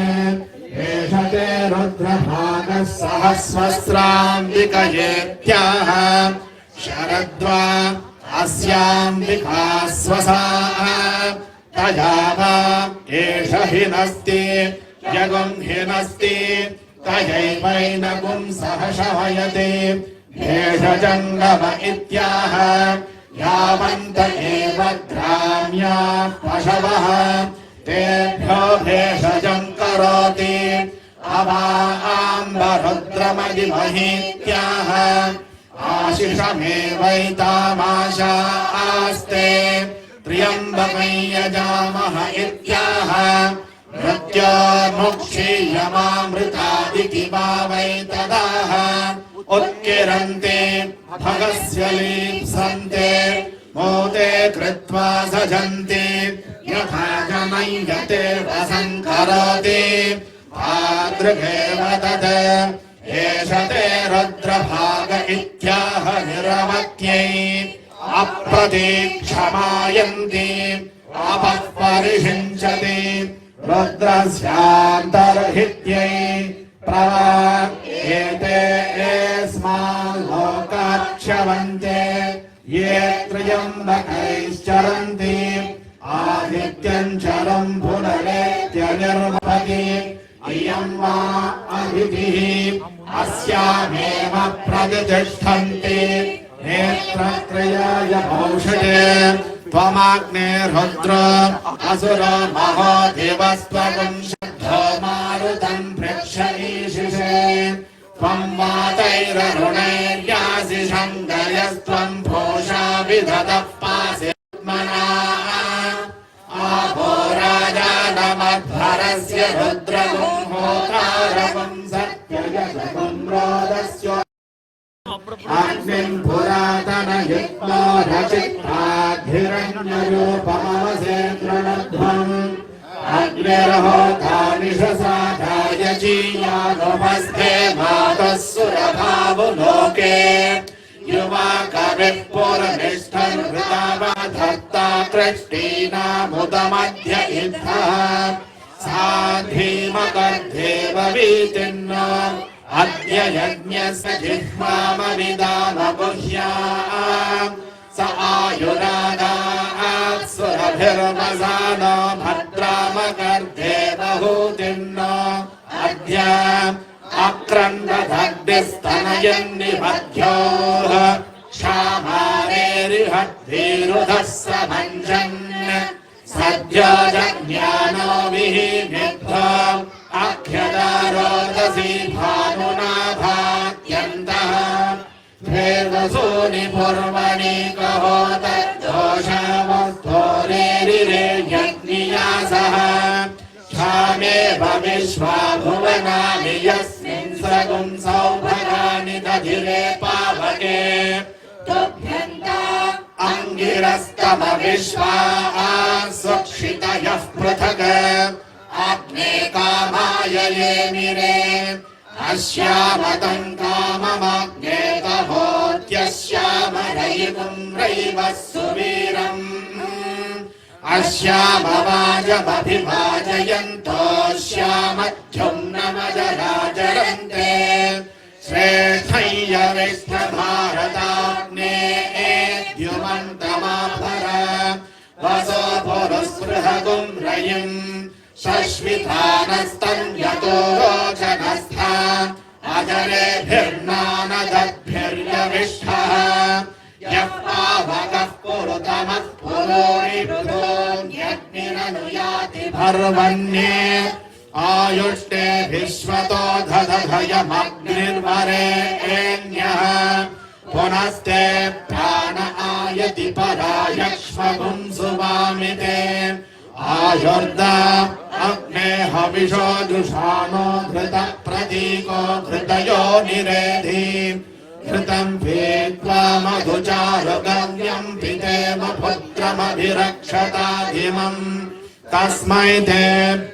एष ते रुद्रभागः सहस्रस्राम्बिकयेत्याह शरद्वा अस्याम्बिका स्वसा तया वा एष हिनस्ति यगुम् हिनस्ति तयैवैनगुम् सह शवयति भेषजङ्गम इत्याह यावन्त एव ग्राम्या पशवः तेभ्यो भेषजम् करोति अवाम्बरुद्रमदिमहीत्याह आशिषमेवैतामाशा आस्ते त्र्यम्बकै यजामह इत्याह मृत्योर्मुक्षीयमामृतादिति वा वै तदाह उत्किरन्ते भगस्य लीप्सन्ते मोते कृत्वा सजन्ते यथा जनयते वसङ्करोति भादृगेव तत् एष ते रुद्रभाग इत्याह निरवत्यै अप्रतीक्षमायन्ति अपः परिषिञ्चति रुद्रस्यान्तर्हित्यै प्रवाह्येते एस्मान् लोकाक्षवन्ते ये त्र्यम्बकैश्चरन्ति आदित्यम् चरम् पुनरेत्य निर्वपति इयम् वा अदितिः अस्यामेव प्रतिष्ठन्ति नेत्रत्रयाय भौषजे त्वमाग्नेर्रुद्र असुर महो देवस्त्वगुं शुद्धो मारुतम् प्रेक्षयीशिषे त्वम् वातैररुणैर्यासि शङ्कयस्त्वम् भोषा विदधः पासि आपो राजानमध्वरस्य रुद्रगुं होतारगुं सत्ययशगुं रोदस्य अग्निम् पुरातनयुग्मो रचित्वाद्धिरण्यरूपमवसे तृणध्वम् अग्निर्होता निशसाधाय जीयानुपस्थे मातः सुरभावुलोके युवा कविः पुरनिष्ठन् हृतावधत्ता कृष्टीनामुदमध्य इद्धः सा धीमकर्देववीतिन्न अद्य यज्ञस्य जिह्वामविदामगुह्या स आयुरादात् सुरभिर्वसान भद्रामकर्देवहूतिन्न अद्य अक्रन्दधग्निस्तनयन्निबध्योः क्षामारेरिहद्वीरुधः समञ्जन् सद्यो जज्ञानो विहीनिभ्यो आख्यदारोदसी भानुना भात्यन्तः देवसूनि पूर्वणि कहोत दोषावस्तोरेरिरे यज्ञियासः क्षामेव विश्वा भुवनानि यस्मिन् सगुं सौभगानि दधिरे पावके अङ्गिरस्तम विश्वा सुक्षितयः पृथक् आग्ने कामाय ये मिरे अस्यामतं काममग्नेतभोत्यस्यामरयिपुं रैवः सुवीरम् अस्यामवाजमभिभाजयन्तोऽस्यामध्युम्नमजराजरन्ते श्रेष्ठय्य विष्णुभारताग्ने द्युमन्तमाभर वसो पुरुस्पृहगुं रयिम् शश्वितानस्तम् यतो रोचनस्था अजरेभिर्नानदद्भिर्यविष्ठः यः पावकः पुरुतमः पुरोणिरुदोऽन्यग्निरनुयाति भर्वन्ये आयुष्टे विश्वतो दधयमग्निर्वरेण्यः पुनस्ते प्राण आयति परायक्ष्म सुवामिते आयुर्दा अग्ने हविषो जुषाणो घृत प्रतीको घृतयो निरेधि घृतं पीत्वा मधुचारुगव्यं पितेव पुत्रमभिरक्षताधिमम् तस्मै ते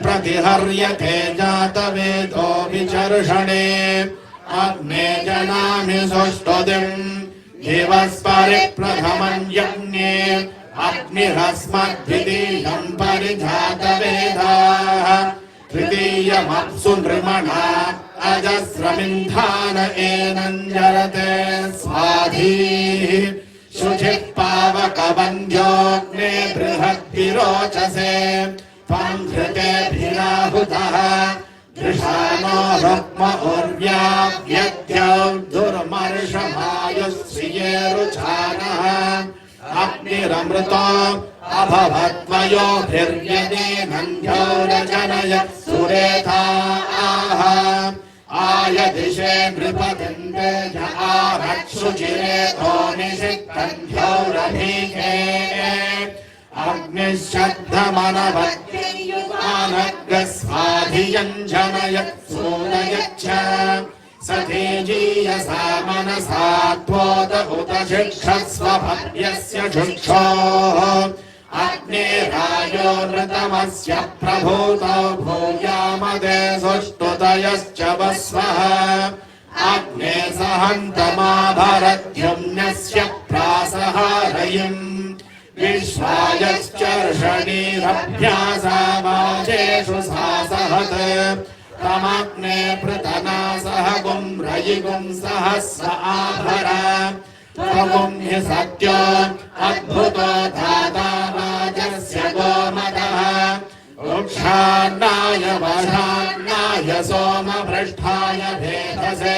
प्रतिहर्यते जातवेदो विचर्षणे अग्ने जनामि सुष्ठुतिम् दिवस्परिप्रथमं यज्ञे अग्निरस्मद्वितीयं परिजातवेदाः तृतीयमप्सु नृमणा अजस्रमिन्धान एनञ्जरते स्वाधीः शुचिः पावकवन्द्योऽग्ने बृहद्भिरोचसे त्वं घृतेभिराहुतः दृशानो रुक्म उर्व्याव्यद्यौ दुर्मर्षमायुश्रिये रुचानः अग्निरमृतो अभवद्वयोभिर्यदेनन्ध्योरजनयत् सुरेताः आयदिशे नृपतिन्दे ज आरक्षुचिरेतो निषिक्तन्ध्योरभीके अग्निश्चद्धमनवद्ययुगानग्रस्वाधियञ्जनयत् सूरयच्छ सतेजीयसा मनसा त्वोत उत शिक्षस्व भव्यस्य शिक्षोः अग्निरायो नृतमस्य प्रभूतो भूयामदे सुष्ठुतयश्च वस्वः अग्ने सहन्तमाभरद्युम्नस्य प्रासहारयिम् विश्वायश्चर्षणीरभ्यासावाचेषु सासहत् तमग्ने पृतना सह गुम्रयिगुं सहस्र आभर त्वगुं हि सत्यो अद्भुतो धाता वाजस्य गोमतः वृक्षान्नाय वशान्नाय सोमभृष्ठाय भेदसे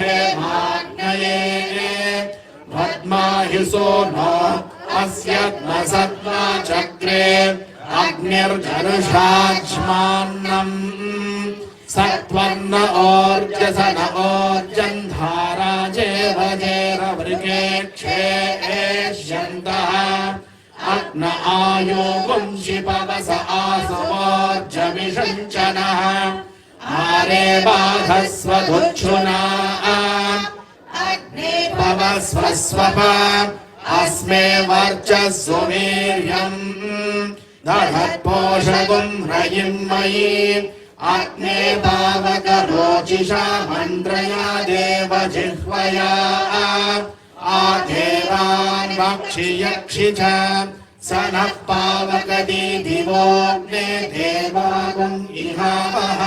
सोमैर्विधेमाग्नये पद्माहि सोनो अस्य सत्त्वा चक्रे अग्निर्जनुषाच्मान्नम् सत्त्वन्न ओर्जसन ओर्जन्धाराजेवजेरवृकेक्षे एष्यन्तः अग्न आयो वंशिपवस आसवोर्जमिषञ्चनः आरे बाधस्वधुच्छुना पवस्वस्वप अस्मे वर्चस्ववीर्यम् दधत्पोषगुं रयिम् मयि अग्ने पावकरोचिषा मन्द्रया देव जिह्वया आदेवान् वक्षि यक्षि च स नः पावकदीदिवोऽग्ने देवागुम् इहावः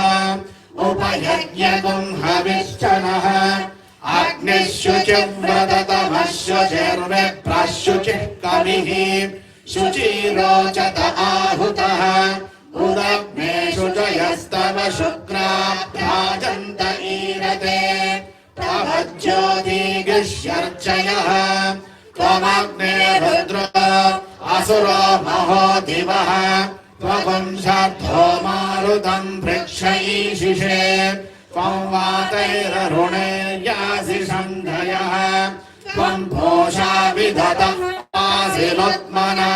उपयज्ञगुम् हविश्चनः अग्निः शुचिव्रततमः शुचिर्विप्रशुचिः कविः शुचिरोचत आहुतः उदग्ने शुचयस्तव शुक्राभ्राजन्त ईरते प्रभज्योतिगिष्यर्चयः त्वमग्ने रुद्रो असुरो महो दिवः त्वपुंसद्धो मारुतं वृक्षईशिषे त्वं वातैररुणैर्यासि सन्धयः त्वं भोषा विधतं आसिलोत्मना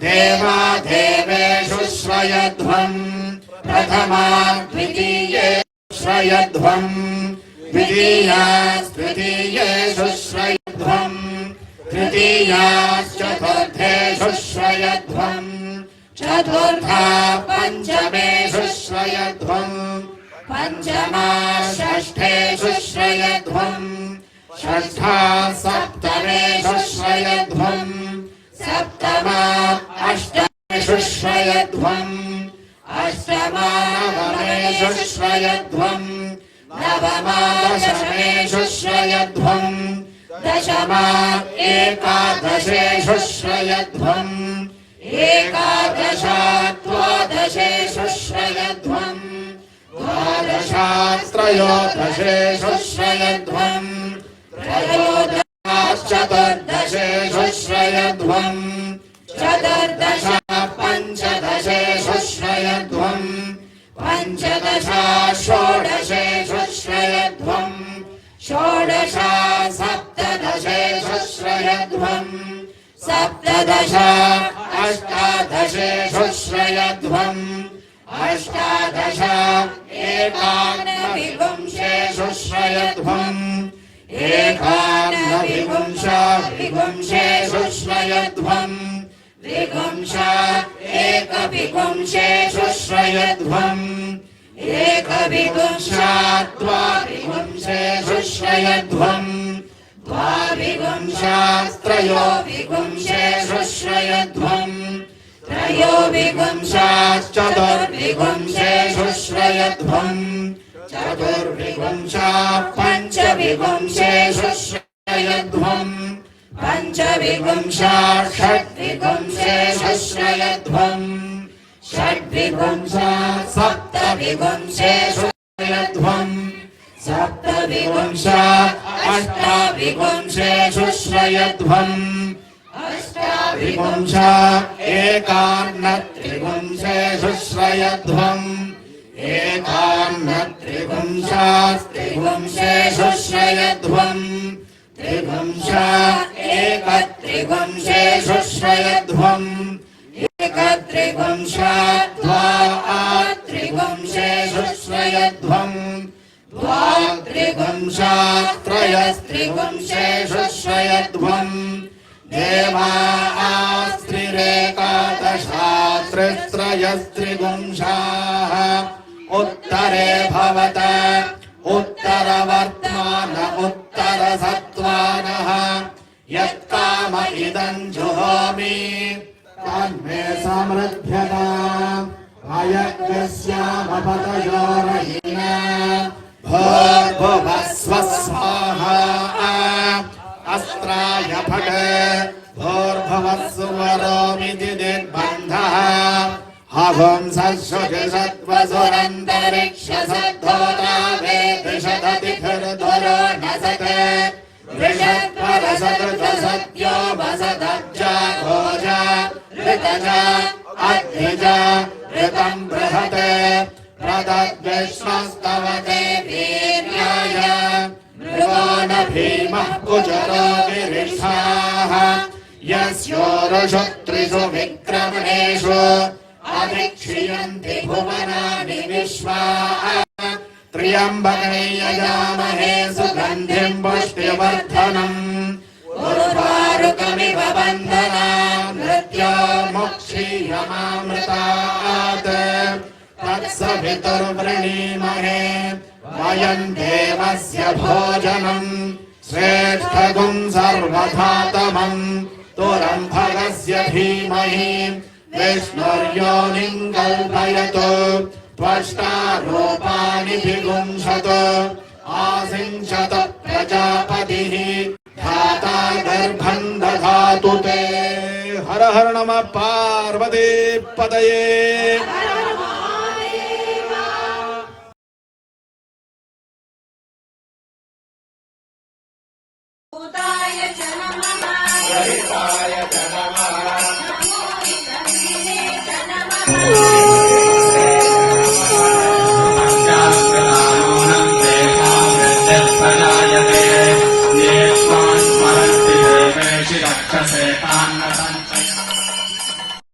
देवा देवेषु श्रयध्वम् प्रथमा द्वितीये श्रयध्वम् द्वितीयास्तृतीयेषु श्रयध्वम् तृतीयाश्चतुर्थेषु श्रयध्वम् चतुर्था पञ्चमेषु श्रयध्वम् पञ्चमा षष्ठेषु श्रयध्वम् षष्ठा सप्तमेषु श्रयध्वम् सप्तमा अष्टमेषु श्रयध्वम् अष्टमा नवमेषु श्रयध्वम् नवमा दशमेषु श्रयध्वम् दशमा एकादशेषु श्रयध्वम् एकादशा द्वादशेषु श्रयध्वम् द्वादशास्त्रयोदशेषु श्रयध्वम् त्रयोदशाश्चतुर्दशेषु श्रयध्वम् चतुर्दशा पञ्चदशेषु श्रयध्वम् पञ्चदशा षोडशेषु श्रयध्वम् षोडशा सप्तदश श्रयध्वम् सप्तदश अष्टादशेषु श्रयध्वम् अष्टादश एकान्नविपुंसेषु श्रयध्वम् एकान्नविपुंसेषु श्रयध्वम् विपुंश एकविपुंसेषु श्रयध्वम् एकविपुंश द्वाविपुंसेषु श्रयध्वम् द्वाविपुंश त्रयोविपुंसेषु श्रयध्वम् त्रयोविपुंशाश्चतुर्विपुंसेषु श्रयध्वम् चतुर्विपुंश पञ्चविपुंसेषु श्रयध्वम् पञ्चविपुंश षड्विपुंसेषु श्रयध्वम् षड्विपुंश सप्तविपुंसेषु श्रयध्वम् सप्तविपुंश अष्टाविपुंसेषु श्रयध्वम् अष्टाविपुंश एकान्नत्रिपुंसेषु श्रयध्वम् एकान्नत्रिपुंशास्त्रिपुंसेषु श्रयध्वम् त्रिपुंश एकत्रिपुंसेषु श्रयध्वम् एकत्रिपुंश द्वात्रिपुंसेषु श्रयध्वम् द्वात्रिपुंश त्रयस्त्रिपुंसेषु श्रयध्वम् देवास्त्रिरेकादशास्त्रित्रयस्त्रिपुंशाः उत्तरे भवत उत्तरवर्त्मान उत्तरसत्त्वानः यत्काम इदम् जुहोमि तन्मे समृद्ध्यताम् अयज्ञस्यामपतयोरहिना भूर्भुवस्वः स्वाहा अस्त्राय फट भूर्भुवः सुवरोमिति निर्बन्धः हवंसश्रुतिषत्वसुरन्तरिक्षसद्धोता वेदिषदतिभिर्धुरो न सत् वृषत्परसदृतसत्यो वसदब्जा घोजा ऋतजा अद्रिजा ऋतम् बृहत् प्रदद्विश्वस्तवते वीर्याय मृगो न भीमः कुजरो विरिष्ठाः यस्योरुषु त्रिषु विक्रमणेषु अधिक्षीयन्ति भुवनानि विश्वा त्र्यम्बकै यजामहे सुगन्धिम् पुष्टिवर्धनम् उर्वारुकमिव बन्धनाम् मृत्योर्मुक्षीयमामृतात् तत्सवितुर्वृणीमहे वयम् देवस्य भोजनम् श्रेष्ठगुम् सर्वधातमम् तुरम्भगस्य धीमहि विष्णुर्योनिम् कल्पयतु त्वष्टा रूपाणि विगुंसतु आसिञ्चत प्रजापतिः धाता गर्भम् दधातु ते। हर हर नमः पार्वती पतये। भूताय च नमः हरिताय च नमः नमो विष्णवे च नमः पंचास्कलानोऽनं तेषां वृद्धिर्प्रजायते ये स्वान् स्मरन्ति देवेषु रक्षसे तान्न